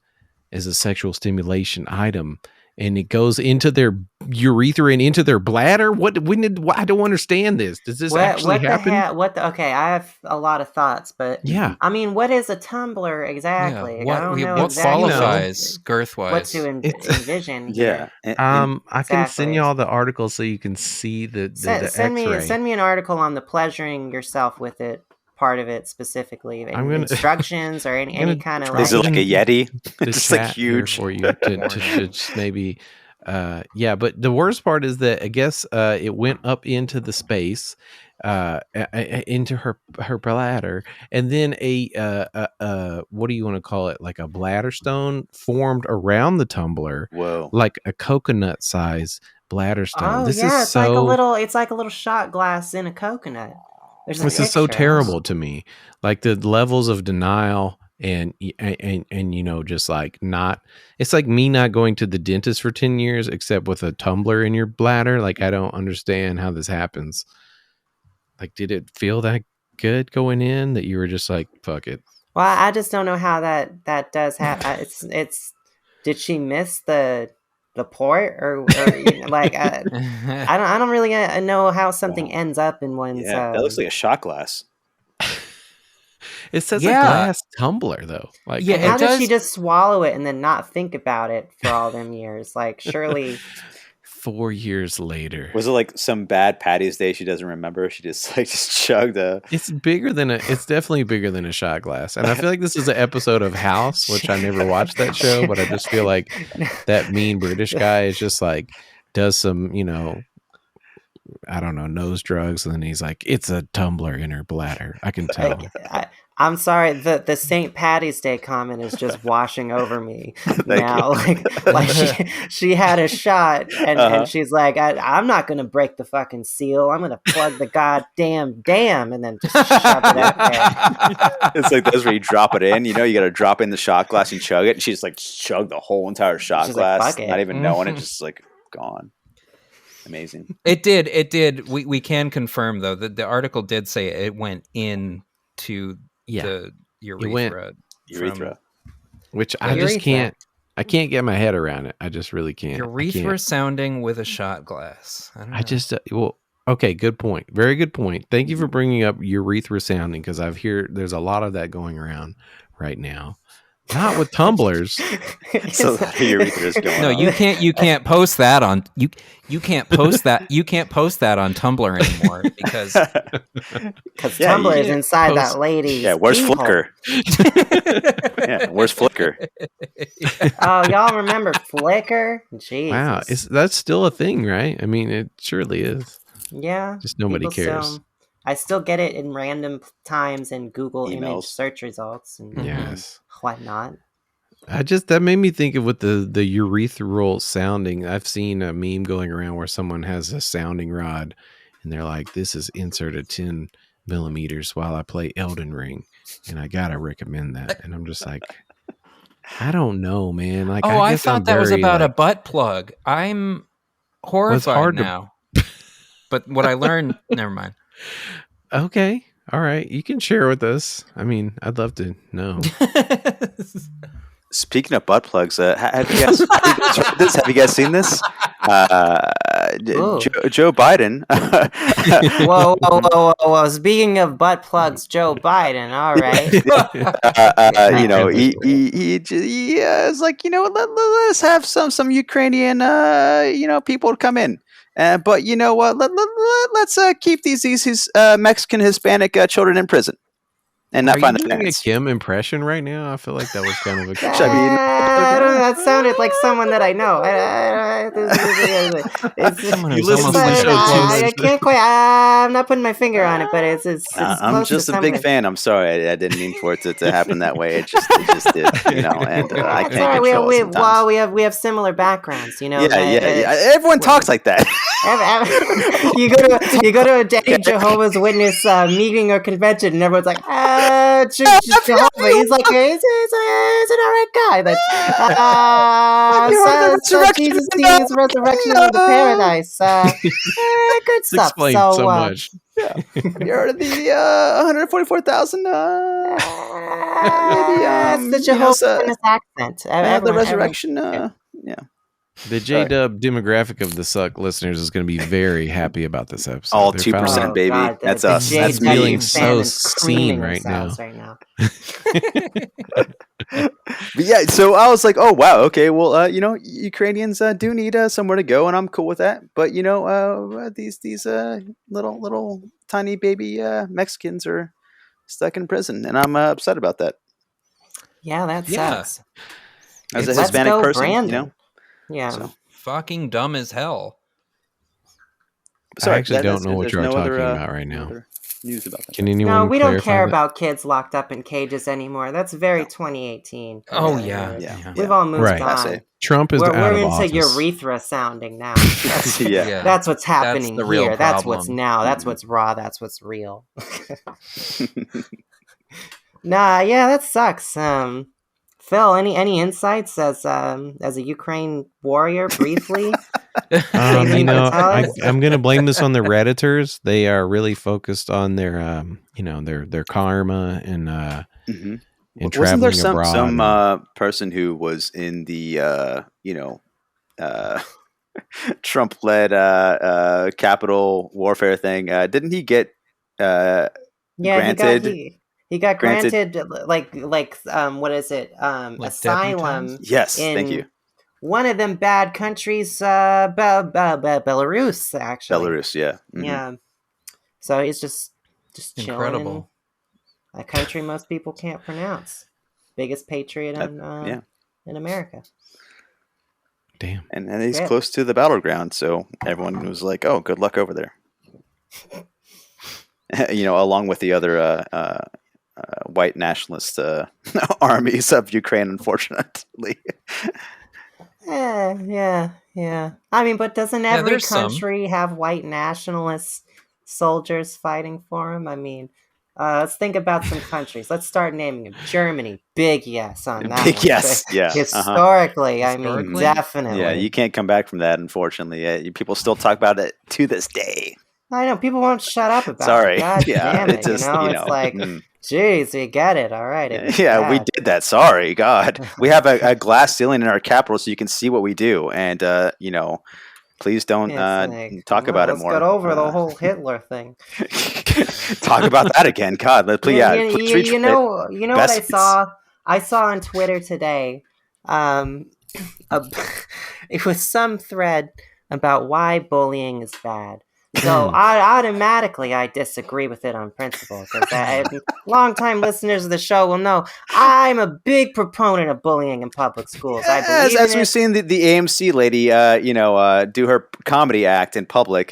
as a sexual stimulation item, and it goes into their urethra and into their bladder. I don't understand this. Does this actually happen? Okay, I have a lot of thoughts, but yeah, I mean, what is a tumbler exactly? Yeah, I don't know what exactly qualifies girth-wise? what to envision. Yeah. I can send you all the articles so you can see the X-ray. Send me an article on the pleasuring yourself with it part of it specifically. Instructions or any kind of. Is it like a Yeti? It's like huge for you to just maybe. But the worst part is that I guess it went up into the space, into her bladder, and then a what do you want to call it? Like a bladder stone formed around the tumbler. Whoa! Like a coconut size bladder stone. Oh, this yeah, is it's like a little shot glass in a coconut. This is so terrible to me. Like the levels of denial and just like not. It's like me not going to the dentist for 10 years, except with a tumbler in your bladder. Like I don't understand how this happens. Like, did it feel that good going in that you were just like, fuck it? Well, I just don't know how that does happen. It's did she miss the port or like I don't really know how something ends up in one's. Yeah, that looks like a shot glass. It says a glass tumbler though. Like, how did she just swallow it and then not think about it for all them years? Like, surely. 4 years later. Was it like some bad Patty's Day she doesn't remember? She just chugged a. It's definitely bigger than a shot glass. And I feel like this is an episode of House, which I never watched that show, but I just feel like that mean British guy is just like does some, I don't know, nose drugs, and then he's like, it's a tumbler in her bladder. I can tell. I'm sorry, the St. Patty's Day comment is just washing over me now. Like she had a shot, and she's like, I'm not gonna break the fucking seal. I'm gonna plug the goddamn dam, and then just shove it up there. It's like that's where you drop it in. You got to drop in the shot glass and chug it. And she's like chugged the whole entire shot glass, like, not even knowing it, just like gone. Amazing. It did. We can confirm though that the article did say it went into the urethra. Which I just can't. I can't get my head around it. I just really can't. Urethra sounding with a shot glass. I don't know. Okay, good point. Very good point. Thank you for bringing up urethra sounding, because there's a lot of that going around right now. Not with tumblers. So urethra is going. No, you can't post that on you can't post that on Tumblr anymore because Tumblr is inside that lady's. Yeah, where's Flickr? Where's Flickr? Oh, y'all remember Flickr? Jesus. Wow, that's still a thing, right? I mean, it surely is. Yeah, just nobody cares. I still get it in random times in Google Emails. Image search results and whatnot. That made me think of what the urethral sounding. I've seen a meme going around where someone has a sounding rod and they're like, this is inserted 10 millimeters while I play Elden Ring, and I gotta recommend that. And I'm just like, I don't know, man. Like, I thought that was about a butt plug. I'm horrified now. But what I learned, never mind. Okay. All right. You can share with us. I mean, I'd love to know. Speaking of butt plugs, have you guys heard this? Have you guys seen this? Joe Biden. Whoa. Speaking of butt plugs, Joe Biden. All right. He is like, let's have some Ukrainian, people come in. But you know what? Let's keep these Mexican Hispanic children in prison. and not Are find you the doing a parents. Kim impression right now? I feel like that was kind of a. I mean, I don't know. That sounded like someone that I know. Someone You who's listen almost to the like show a too close. I can't quite. I'm not putting my finger on it, but it's I'm close just to a big something. fan. I'm sorry, I didn't mean for it to happen that way. It just did, you know. And I It's can't all right. control it sometimes. We have similar backgrounds, you know. Yeah. Everyone talks like that. You go to any Jehovah's Witness meeting or convention, and everyone's like, Jehovah. He's like, he's an alright guy. But Jesus seeing his resurrection into paradise. Good stuff. Explains so much. Yeah. Have you heard of the 144,000? It's the Jehovah's Witness accent. The resurrection. Yeah. The J-Dub demographic of the Succ listeners is going to be very happy about this episode. All They're 2%, finally- baby. God, That's the us. J That's Dub me. feeling so fans seen creaming right themselves right now. But yeah, so I was like, oh wow, okay, well, you know, Ukrainians do need somewhere to go, and I'm cool with that. But you know, these little tiny baby Mexicans are stuck in prison, and I'm upset about that. Yeah, that Yeah. sucks. As a Let's Hispanic go, person, Brandon. you know. Yeah. So, Fucking dumb as hell. I actually don't that's- know what there's you're no talking other, about right no now. other news about that. Can anyone No, we don't clarify care that? about kids locked up in cages anymore. That's very 2018. Oh yeah. Yeah. We've all moved Right. on. Trump is We're out of into office. urethra sounding now. That's, Yeah. that's what's happening the real here. That's what's problem. now. That's what's raw. That's what's real. Nah, yeah, that sucks. Phil, any insights as a Ukraine warrior, briefly? You know, Tell us. I'm going to blame this on the Redditors. They are really focused on their, you know, their karma and Mhm. and Wasn't there traveling abroad. some person who was in the you know Trump-led capital warfare thing? Didn't he get Yeah, granted? he got granted- granted like what is it? Asylum. deputized? Yes, in thank you. One of them bad countries, Belarus, actually. Belarus, yeah. Mhm. Yeah. So he's just chilling Incredible. in a country most people can't pronounce. Biggest patriot yeah. in America. Damn. And he's Yeah. close to the battleground, so everyone was like, "Oh, good luck over there." You know, along with the other white nationalist armies of Ukraine, unfortunately. Yeah. I mean, but doesn't every there's some. country have white nationalist soldiers fighting for them? I mean, let's think about some countries. Let's start naming them. Germany, big yes on that. Big one. yes, But yeah. Historically, I mean, Historically? definitely. Yeah, you can't come back from that, unfortunately. People still talk about it to this day. I know people won't shut up about Sorry. it. God Yeah, damn it! it just, It's like, geez, we get it. All right. it was Yeah, we bad. did that. Sorry, God. We have a glass ceiling in our capital so you can see what we do. And, you know, please don't Yeah, it's like, talk about it let's more. get over the whole Hitler thing. Talk about that again. God, please, please retweet you know what I Best- saw? I saw on Twitter today. It was some thread about why bullying is bad. So automatically I disagree with it on principle, because longtime listeners of the show will know I'm a big proponent of bullying in public schools. I believe as in we've it. seen the AMC lady, you know, do her comedy act in public,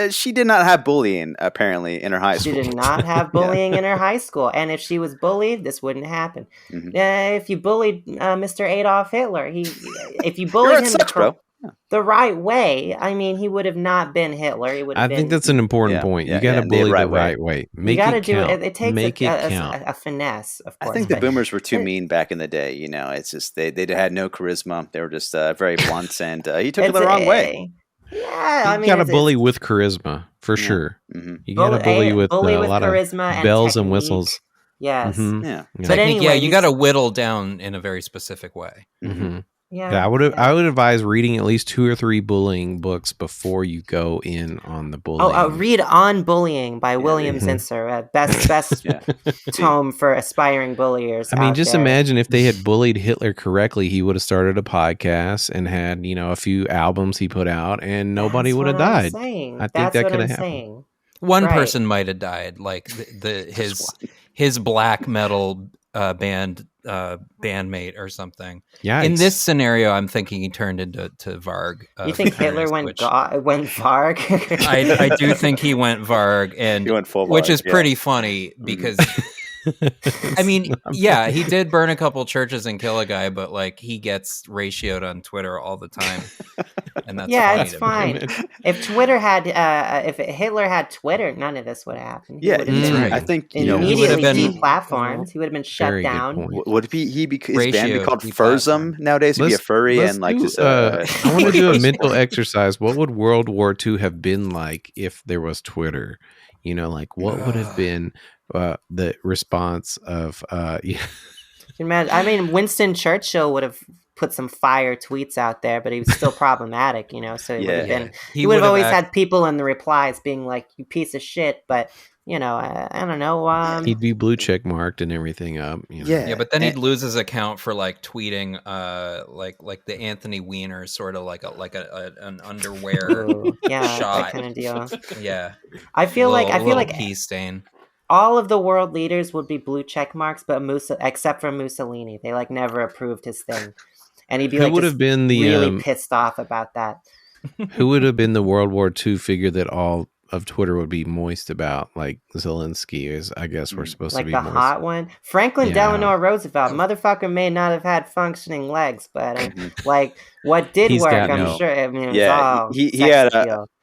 she did not have bullying apparently in her high She school. did not have bullying in her high school, and if she was bullied, this wouldn't happen. Mhm. If you bullied Mr. Adolf Hitler, if you You're bullied right, him sucks, bro. the right way, I mean, he would have not been Hitler. He would have I been. think that's an important Yeah, point. yeah, You got to yeah, the bully right the way. right way. You Make got to it do count. it. It takes Make it count. a finesse, of I course. think the but- boomers were too mean back in the day. You know, it's just they had no charisma. They were just very blunt, and he took it It's the wrong way. Yeah, I You mean, got to it's- bully with charisma for Yeah. sure. Hmm. You got to bully with a lot charisma of and bells and technique. whistles. Yes, Mhm. Yeah. But Technique, anyway, you got to whittle down in a very specific way. Mhm. yeah. Yeah, I would advise reading at least 2 or 3 bullying books before you go in on the bullying. Read On Bullying by William Mhm. Zinsser, best Yeah. tome for aspiring bulliers. I mean, out just there. imagine if they had bullied Hitler correctly, he would have started a podcast and had, you know, a few albums he put out, and nobody That's would have what I'm died. saying. I think That's that what could I'm have happened. saying. One Right. person might have died, like his black metal bandmate or something. Yeah. In this scenario, I'm thinking he turned into Varg. You think Hitler went Varg? I do think he went Varg, and He went full which Varg, is pretty funny because I mean, yeah, he did burn a couple churches and kill a guy, but like he gets ratioed on Twitter all the time, and that's it's fine. If Twitter had, if Hitler had Twitter, none of this would have happened. Yeah, I think immediately deplatformed. He would have been shut down. Would his band be called Furzum nowadays? He'd be a furry and like just. I want to do a mental exercise. What would World War II have been like if there was Twitter? You know, like what would have been the response of Imagine, I mean, Winston Churchill would have put some fire tweets out there, but he was still problematic, you know, so it would have been he would have always had people in the replies being like, you piece of shit, but you know, I don't know. He'd be blue check marked and everything up. You know? Yeah, but then he'd lose his account for like tweeting, like the Anthony Weiner sort of like an underwear shot that kind of deal. Yeah, I feel like pee stain. All of the world leaders would be blue check marks, but except for Mussolini, they like never approved his thing, and he'd be like, would have been really pissed off about that. Who would have been the World War II figure that all of Twitter would be moist about? Like Zelensky is, I guess we're supposed to be like the hot one. Franklin Delano Roosevelt, motherfucker may not have had functioning legs, but like what did work, I'm sure. I mean,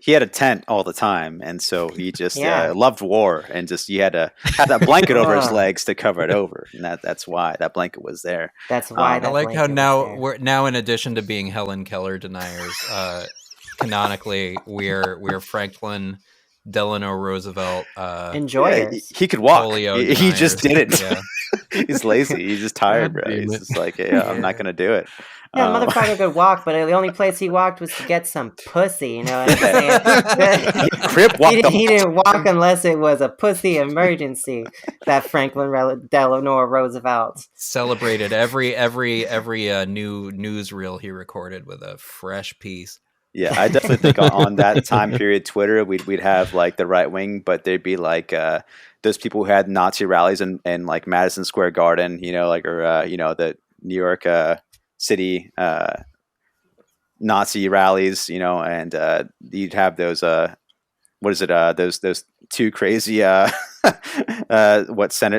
he had a tent all the time, and so he just loved war, and just he had to have that blanket over his legs to cover it over, and that's why that blanket was there. That's why. I like how now in addition to being Helen Keller deniers, canonically we're Franklin Delano Roosevelt enjoyers. He could walk. He just didn't. He's lazy. He's just tired, bro. He's just like, I'm not gonna do it. Yeah, motherfucker could walk, but the only place he walked was to get some pussy. You know what I'm saying? He didn't walk unless it was a pussy emergency. That Franklin Delano Roosevelt celebrated every new newsreel he recorded with a fresh piece. Yeah, I definitely think on that time period, Twitter, we'd have like the right wing, but they'd be like those people who had Nazi rallies in like Madison Square Garden, you know, like or the New York City Nazi rallies, you know, and you'd have those those two crazy Senate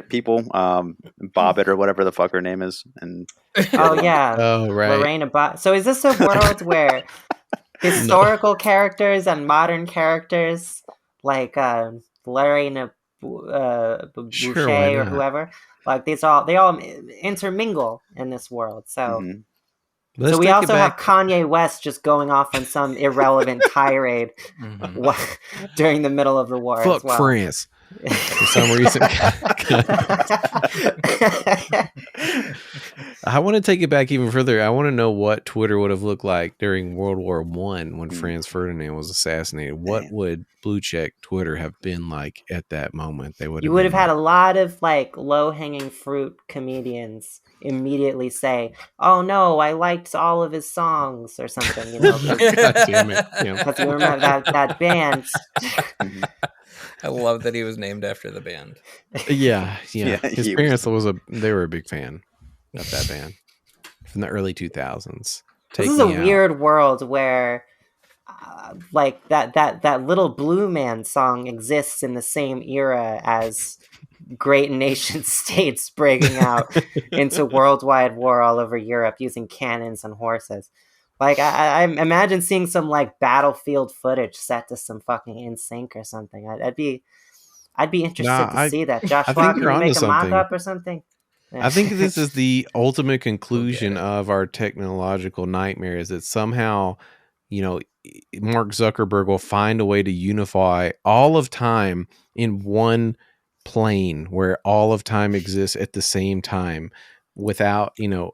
people, Bobbitt or whatever the fuck her name is, and Lorena Bobbitt. So is this a world where historical characters and modern characters like Lorena Boucher or whoever, like they all intermingle in this world. So so we also have Kanye West just going off on some irrelevant tirade during the middle of the war. Fuck France. For some reason. I want to take it back even further. I want to know what Twitter would have looked like during World War I when Franz Ferdinand was assassinated. What would blue check Twitter have been like at that moment? You would have had a lot of like low hanging fruit comedians immediately say, "Oh no, I liked all of his songs" or something. You know, God damn it! Because you remember that band. I love that he was named after the band. Yeah. His parents they were a big fan of that band from the early 2000s. This is a weird world where, like that Little Blue Man song exists in the same era as great nation states breaking out into worldwide war all over Europe using cannons and horses. Like I imagine seeing some like battlefield footage set to some fucking NSYNC or something. I'd be interested to see that. Josh Walker make a mock-up or something. Yeah. I think this is the ultimate conclusion of our technological nightmare, is that somehow, you know, Mark Zuckerberg will find a way to unify all of time in one plane where all of time exists at the same time. Without, you know,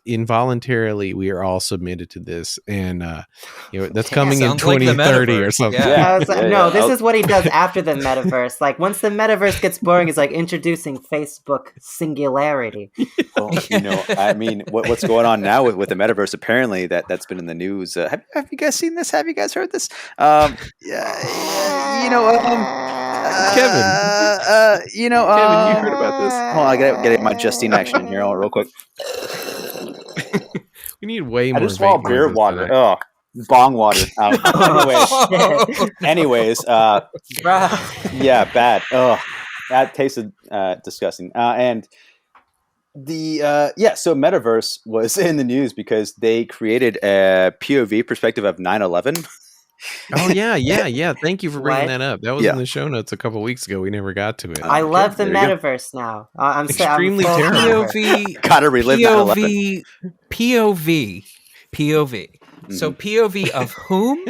involuntarily, we are all submitted to this, and that's coming in 2030 or something. This is what he does after the metaverse. Like once the metaverse gets boring, it's like introducing Facebook singularity. Well, you know, I mean, what's going on now with the metaverse? Apparently, that's been in the news. Have you guys seen this? Have you guys heard this? Kevin. You know, Kevin, you heard about this? Hold on, I gotta get my Justine action in here real quick. We need way more. I just swallowed vaping beer in this water. tonight. Oh, bong water. Oh, Anyways, Bruh. yeah, bad. Oh, that tasted disgusting. And the so Metaverse was in the news because they created a POV perspective of 9/11. Oh yeah. Thank you for bringing What? that up. That was Yeah. in the show notes a couple weeks ago. We never got to it. I love the there you go. metaverse now. I'm Extremely full terrible. metaverse. POV, Gotta relive 9/11. POV. So POV of whom?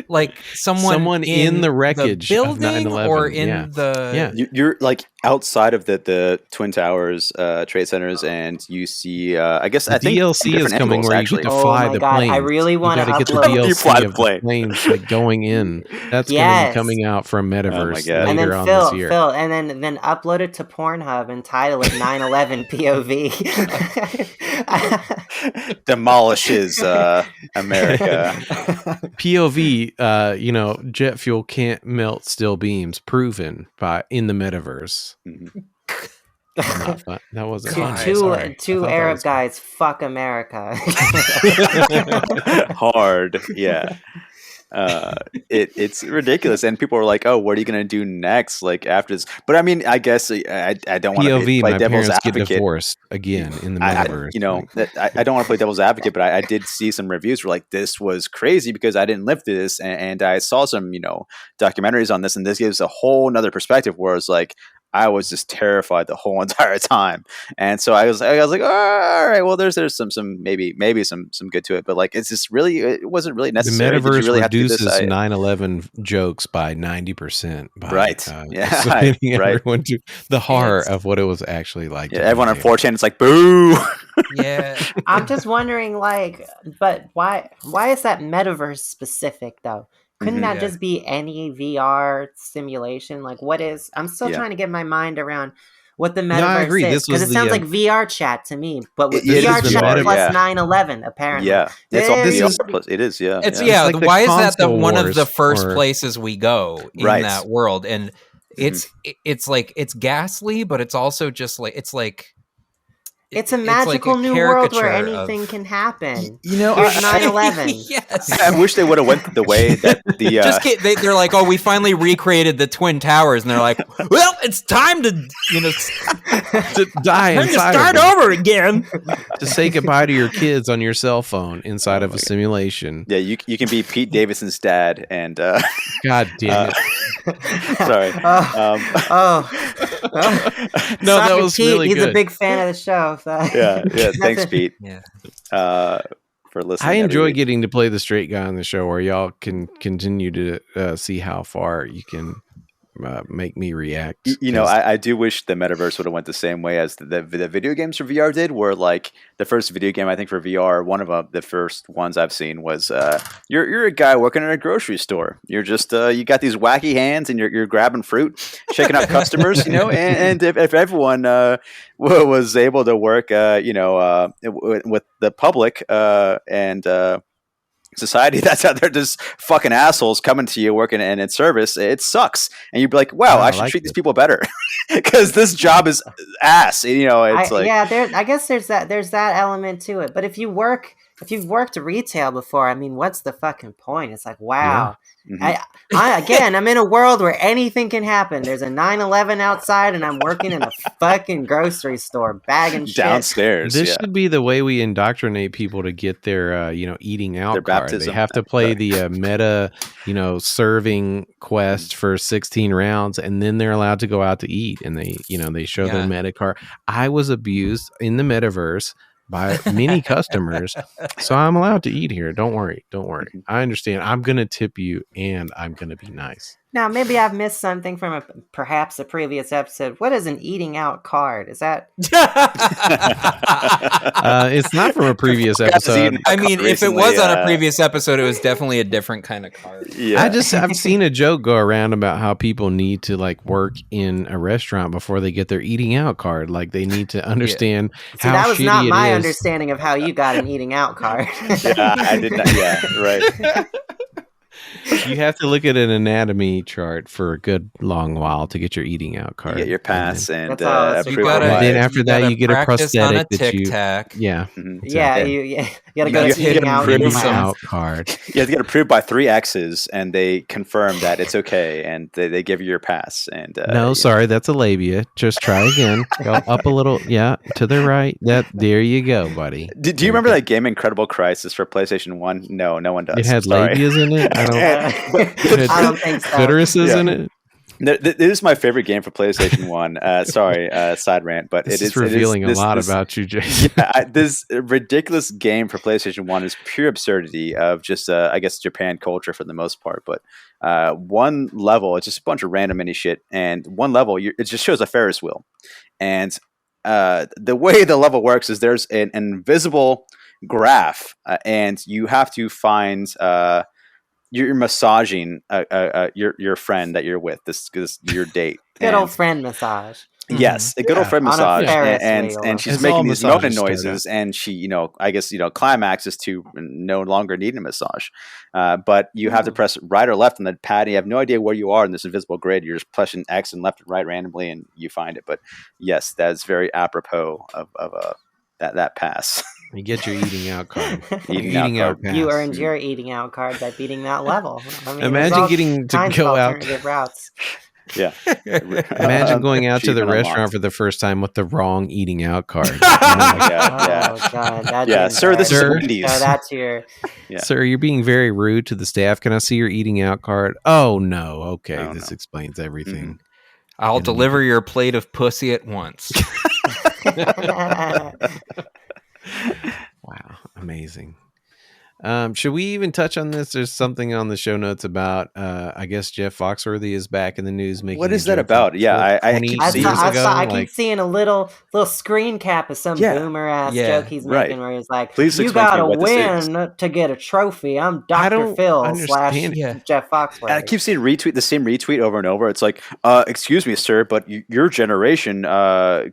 Like someone in the wreckage of building 9/11, or in yeah. the Yeah. You're like outside of the Twin Towers trade centers, and you see. I think DLC is coming angles, where actually. you get to Oh fly my the God, I planes. really wanna You get the upload- You fly DLC the of plane. the planes like going in. That's going to Yes. be coming out from Metaverse God. And later then on Phil, this year. and then upload it to Pornhub and title it 9/11 POV. Demolishes America. POV, jet fuel can't melt steel beams, proven in the Metaverse. Mhm. Not fun. That wasn't fun. Sorry. two I thought that Arab was- guys fuck America. Hard, yeah. It's ridiculous, and people are like, "Oh, what are you gonna do next? Like after this?" But I mean, I guess I don't want to POV, play my devil's parents get advocate. divorced again in the I Metaverse. I don't want to play devil's advocate, but I did see some reviews were like, this was crazy because I didn't live through this, and I saw some documentaries on this, and this gives a whole nother perspective where it's like I was just terrified the whole entire time, and so I was like, oh, all right, well, there's some maybe some good to it, but like it's just really it wasn't really The necessary. Did you Metaverse really have to do reduces this? 9/11 jokes by 90%. Right. Yeah. Persuading Right. everyone to the horror It's- of what it was actually like. Yeah, to be everyone on there. 4chan is like, boo. yeah. I'm just wondering, but why is that metaverse specific though? Couldn't Mhm. that Yeah. just be any VR simulation? Like, what is? I'm still Yeah. trying to get my mind around what the I metaverse agree. is This because was it sounds the, like VR chat to me, but with It is VR the chat meta- plus yeah. 9/11 apparently. Yeah, it's all This VR is- plus. It is. Yeah. It's yeah. like the why is that console one of the wars first or- places we go in Right. that world? And it's like it's ghastly, but it's also just like it's It's a like magical new world where caricature anything can happen. You know, Here's I- 9/11. Yes. I wish they would have went the way that the They're like, oh, we finally recreated the Twin Towers, and they're like, well, it's time to to die time to inside start of it. over again. To say goodbye to your kids on your cell phone inside of a simulation. yeah, you can be Pete Davidson's dad, and God damn it. sorry. No, that Sorry, was Pete, really he's good. a big fan of the show. So. Yeah. Thanks, Pete, Yeah. for listening. I every enjoy week. getting to play the straight guy on the show where y'all can continue to see how far you can make me react. You know, 'cause I do wish the metaverse would have went the same way as the video games for VR did, where like the first video game I think for VR, one of the first ones I've seen was you're a guy working at a grocery store. You're just you got these wacky hands and you're grabbing fruit, checking out customers, and if everyone was able to work, with the public and society that's out there just fucking assholes coming to you working in its service, it sucks, and you'd be like, wow, Oh, I I should like treat these it. people better because this job is ass. It's like I guess there's that element to it. But if you've worked retail before, I mean, what's the fucking point? It's like, wow. Mhm. I'm in a world where anything can happen. There's a 9/11 outside, and I'm working in a fucking grocery store bagging shit. downstairs. This Yeah. should be the way we indoctrinate people to get their, eating out Their card. baptism. They have to play the meta, serving quest for 16 rounds, and then they're allowed to go out to eat. And they show their Yeah. meta card. I was abused in the metaverse by many customers, so I'm allowed to eat here. Don't worry. I understand. I'm gonna tip you, and I'm gonna be nice. Now, maybe I've missed something from perhaps a previous episode. What is an eating out card? Is that It's not from a previous Guys episode. eating I mean, if it recently, was on a previous episode, it was definitely a different kind of card. Yeah. I've seen a joke go around about how people need to like work in a restaurant before they get their eating out card. Like they need to understand See, how that was shitty not it my is. understanding of how you got an eating out card. Yeah, I did not. Yeah, right. You have to look at an anatomy chart for a good long while to get your eating out card. You get your pass and That's all. approval gotta- by- then after that, you get a practice on prosthetic a that you. tic-tac. Yeah. Mhm. Yeah, Yeah. you gotta You go gotta to get eating out. approved Eating by- class. out card. You have to get approved by 3 X's, and they confirm that it's okay, and they give you your pass. And No, sorry, that's a labia. Just try again. Go up a little. Yeah, to the right. There you go, buddy. Do you remember that game Incredible Crisis for PlayStation 1? No one does. It had Sorry. labias in it. I don't. I don't think so. Clitorises Yeah. in it. This is my favorite game for PlayStation 1. Sorry, side rant, but This it is is revealing this, a lot this, about you, Jason. Yeah, this ridiculous game for PlayStation 1 is pure absurdity of just, I guess, Japan culture for the most part. But one level, it's just a bunch of random mini shit. And one level, it just shows a Ferris wheel. And the way the level works is there's an invisible graph, and you have to find... you're massaging your friend that you're with, this your date. Good old friend massage. Yes, a good old friend On a massage, Ferris and wheel. she's As all making these massages moaning start noises, and she, I guess, climaxes to no longer needing a massage. But you have to press right or left on the pad. You have no idea where you are in this invisible grid. You're just pressing X and left and right randomly, and you find it. But yes, that's very apropos of that pass. You get your eating out card. Eating out card. pass. You earned your eating out card by beating that level. I mean, Imagine there's all getting to kinds go of out- alternative routes. Yeah. Imagine going out to the Achievement restaurant unlocked. for the first time with the wrong eating out card. Oh my God, Oh god, that yeah, didn't sir. This is Sir? Wendy's. So that's your. Yeah. Sir, you're being very rude to the staff. Can I see your eating out card? Oh no. Okay, Oh, this no. explains everything. I'll And- deliver your plate of pussy at once. Wow, amazing. Should we even touch on this? There's something on the show notes about, I guess Jeff Foxworthy is back in the news making. What a is that joke about? from Yeah, I 20 keep I, seeing years saw, I, ago, saw, I like- keep seeing a little screen cap of some Yeah. boomer ass Yeah, joke he's right. making where he's like, Please "You explain to me gotta what this is." win to get a trophy." I'm I Dr. don't Phil / understand. Yeah. Jeff Foxworthy. And I keep seeing the same retweet over and over. It's like, excuse me, sir, but your generation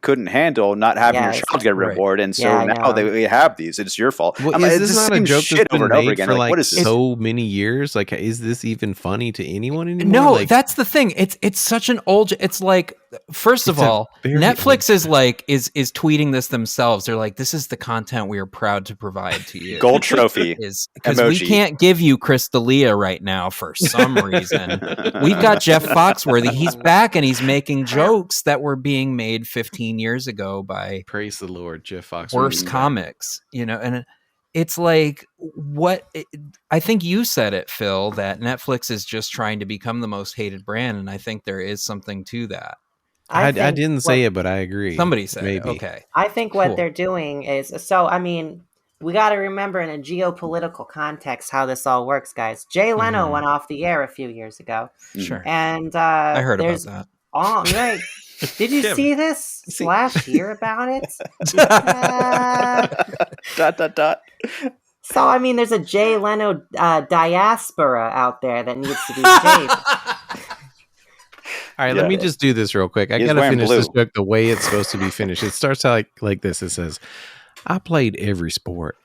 couldn't handle not having Yeah, your it's child get a right. reward, and so Yeah, I now know. they have these. It's your fault. Well, I'm like, is it's this the not a same joke shit that's been over and over made again? for Like, like what is this? so many years? Like, is this even funny to anyone anymore? No, Like, that's the thing. It's such an old. It's like, first of It's a all, very Netflix old- is like is tweeting this themselves. They're like, this is the content we are proud to provide to you. Gold trophy. Is because we Emoji. can't give you Chris D'Elia right now for some reason. We've got Jeff Foxworthy. He's back and he's making jokes that were being made 15 years ago by praise the Lord, Jeff Foxworthy. worse comics, and it's like I think you said it, Phil, that Netflix is just trying to become the most hated brand, and I think there is something to that. I think didn't say it, but I agree. Somebody said it. Maybe. Okay. I think what Cool. they're doing is I mean, we got to remember in a geopolitical context how this all works, guys. Jay Leno Mhm. went off the air a few years ago, Sure. and I heard about there's that. all right. Did you Kevin, see this see- / hear about it? Dot. So I mean, there's a Jay Leno diaspora out there that needs to be shaped. All right, Yeah. let me just do this real quick. I He's gotta wearing finish blue. this joke the way it's supposed to be finished. It starts out like this. It says, "I played every sport,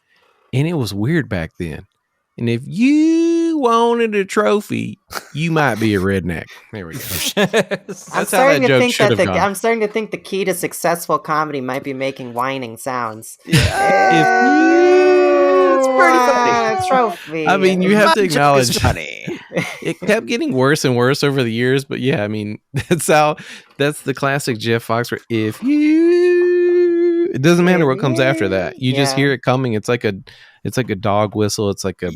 and it was weird back then. And if you wanted a trophy, you might be a redneck." There we go. I'm That's how starting that to joke think should that have gone. I'm starting to think the key to successful comedy might be making whining sounds. If you- It's pretty funny. A trophy. I mean, you have to My joke is acknowledge funny. it kept getting worse and worse over the years. But yeah, I mean, that's the classic Jeff Foxworthy. If you, it doesn't matter what comes after that. You just Yeah. hear it coming. It's like a dog whistle. It's like a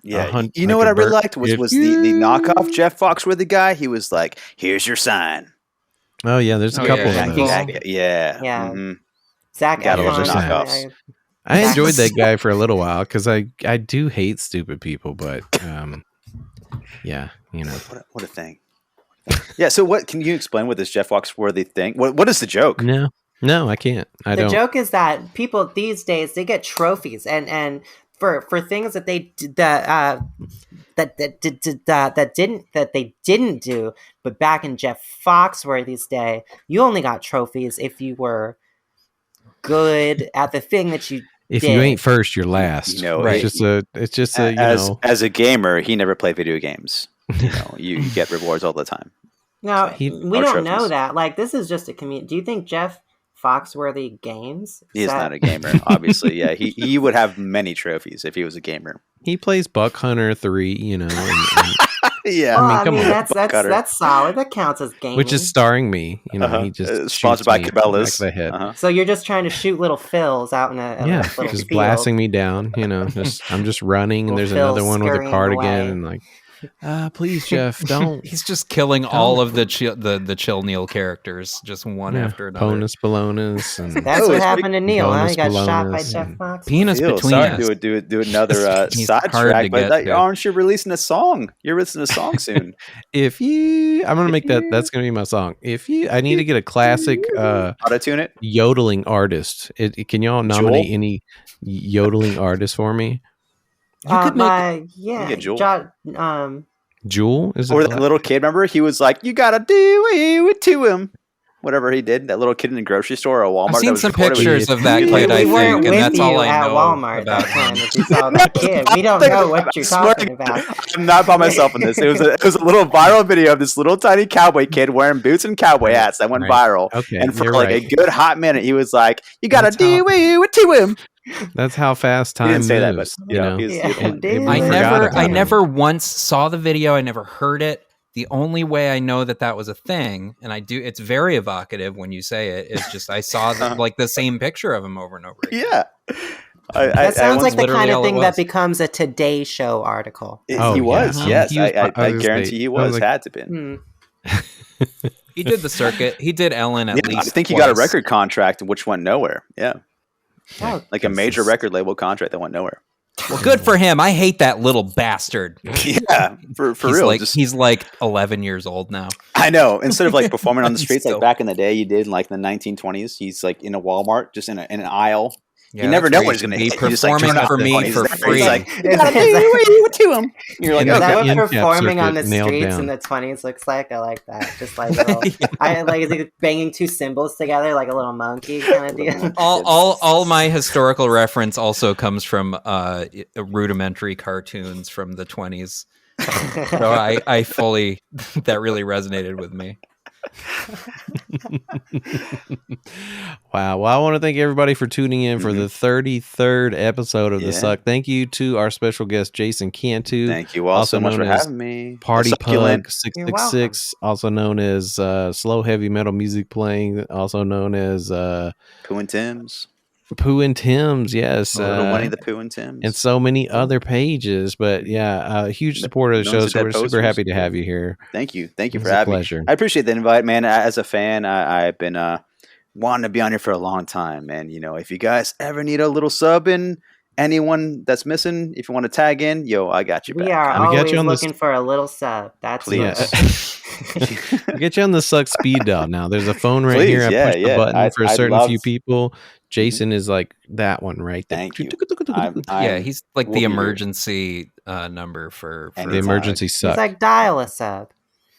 Yeah, hunt- you know like what a I really bird. liked was If the knockoff Jeff Foxworthy guy. He was like, "Here's your sign." oh yeah, there's a Oh, couple yeah, of yeah. those. Yeah. Yeah. Mhm. Zach Gotta love the Efron. knockoffs. I enjoyed that guy for a little while because I do hate stupid people, but yeah, you know. What a thing. Yeah. So, what can you explain what this Jeff Foxworthy thing? What is the joke? No, I can't. I The don't. joke is that people these days they get trophies and for things that they that they didn't do, but back in Jeff Foxworthy's day, you only got trophies if you were good at the thing that you If you ain't first, you're last. Right. It's just a as a gamer, he never played video games. You get rewards all the time. No, we don't know that. Like, this is just a community. Do you think Jeff Foxworthy games? He's not a gamer, obviously. Yeah, he would have many trophies if he was a gamer. He plays Buck Hunter 3, and yeah. Well, come on, that's solid. That counts as gaming. Which is starring me. He just sponsored by Cabela's. So you're just trying to shoot little fills out in a little just field. blasting me down. I'm just running, and there's another one with a cardigan, and like. Please, Jeff, don't. He's just killing all of the Chill Neil characters, just one after another. Bonus Bolognas. And that's what happened to Neil, huh? He got shot by Jeff Fox. Penis between us. Do another sidetrack, but aren't you releasing a song? You're releasing a song soon. I'm going to make that's going to be my song. I need to get a classic auto-tune it yodeling artist. Can y'all nominate any yodeling artist for me? You could make Jewel. Jewel is or that little kid. Remember, he was like, "You gotta do it to him." Whatever he did, that little kid in the grocery store or Walmart. I've seen some pictures of that kid, I think, and that's all I know about him. If you saw that kid, we don't know what you're talking about. I'm not by myself in this. It was a little viral video of this little tiny cowboy kid wearing boots and cowboy hats that went viral. Okay, and for a good hot minute, he was like, "You gotta do it to him." That's how fast time moves. Say that, but I never once saw the video. I never heard it. The only way I know that was a thing, and it's very evocative when you say it, is just I saw the same picture of him over and over again. Yeah. That sounds like the kind of thing that becomes a Today Show article. He was, yes. I guarantee he was. Had to be. He did the circuit. He did Ellen at least. I think he got a record contract, which went nowhere. Yeah. Like a major record label contract that went nowhere. Well, good for him. I hate that little bastard. Yeah, for real. He's like 11 years old now. I know. Instead of like performing on the streets like back in the day, you did like in the 1920s. He's like in a Walmart, just in an aisle. Yeah, you never know what he's going to be performing for me for free. He's like, you gotta do to him. You're like, is that what performing on the streets in the 20s looks like? I like that. Just like I like banging two cymbals together like a little monkey kind of deal. All my historical reference also comes from rudimentary cartoons from the 20s. So I fully that really resonated with me. Wow. Well, I want to thank everybody for tuning in for the 33rd episode of the Succ. Thank you to our special guest Jason Cantu. Thank you all so much for having me. Party Pug 666, also known as slow heavy metal music playing, also known as Pooh and Tim's. Pooh and Tim's, yes. Little Winnie the Pooh and Tim's. And so many other pages. But yeah, huge supporter of the show. So we're super happy to have you here. Thank you. Thank you for having me. I appreciate the invite, man. As a fan, I've been wanting to be on here for a long time. And, if you guys ever need a little sub in, anyone that's missing, if you want to tag in, I got you back. We are always looking for a little sub. That's please. We'll get you on the Succ speed dial now. There's a phone right here. I push the button for a certain few people. Jason is like that one right there. Thank you. He's like the emergency number for the emergency Succ. He's like dial a sub.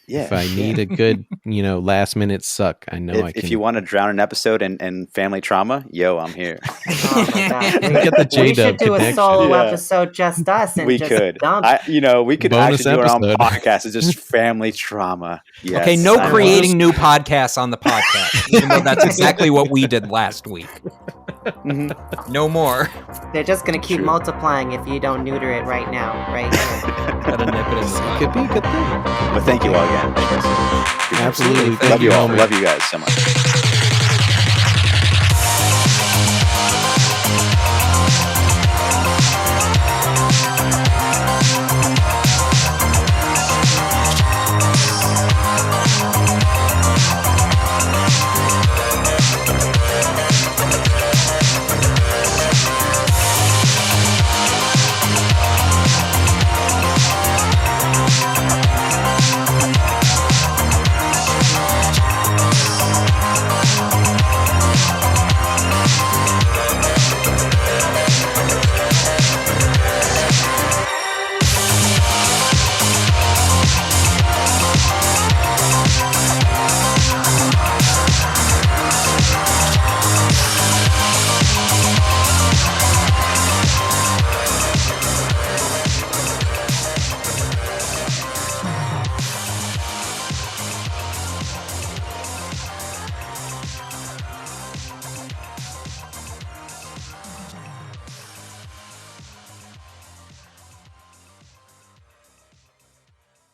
Yeah. If I need a good, last minute Succ, I know I can. If you want to drown an episode in family trauma, I'm here. Oh my God. We should do a solo episode, just us, and we could. We could bonus actually do our own podcast. It's just family trauma. Yes. Okay, no creating new podcasts on the podcast, even though that's exactly what we did last week. No more. They're just going to keep multiplying if you don't neuter it right now, right here. Gotta nip it in the bud. Could be a good thing. But thank you all again. Absolutely. Love you all. Love you guys so much.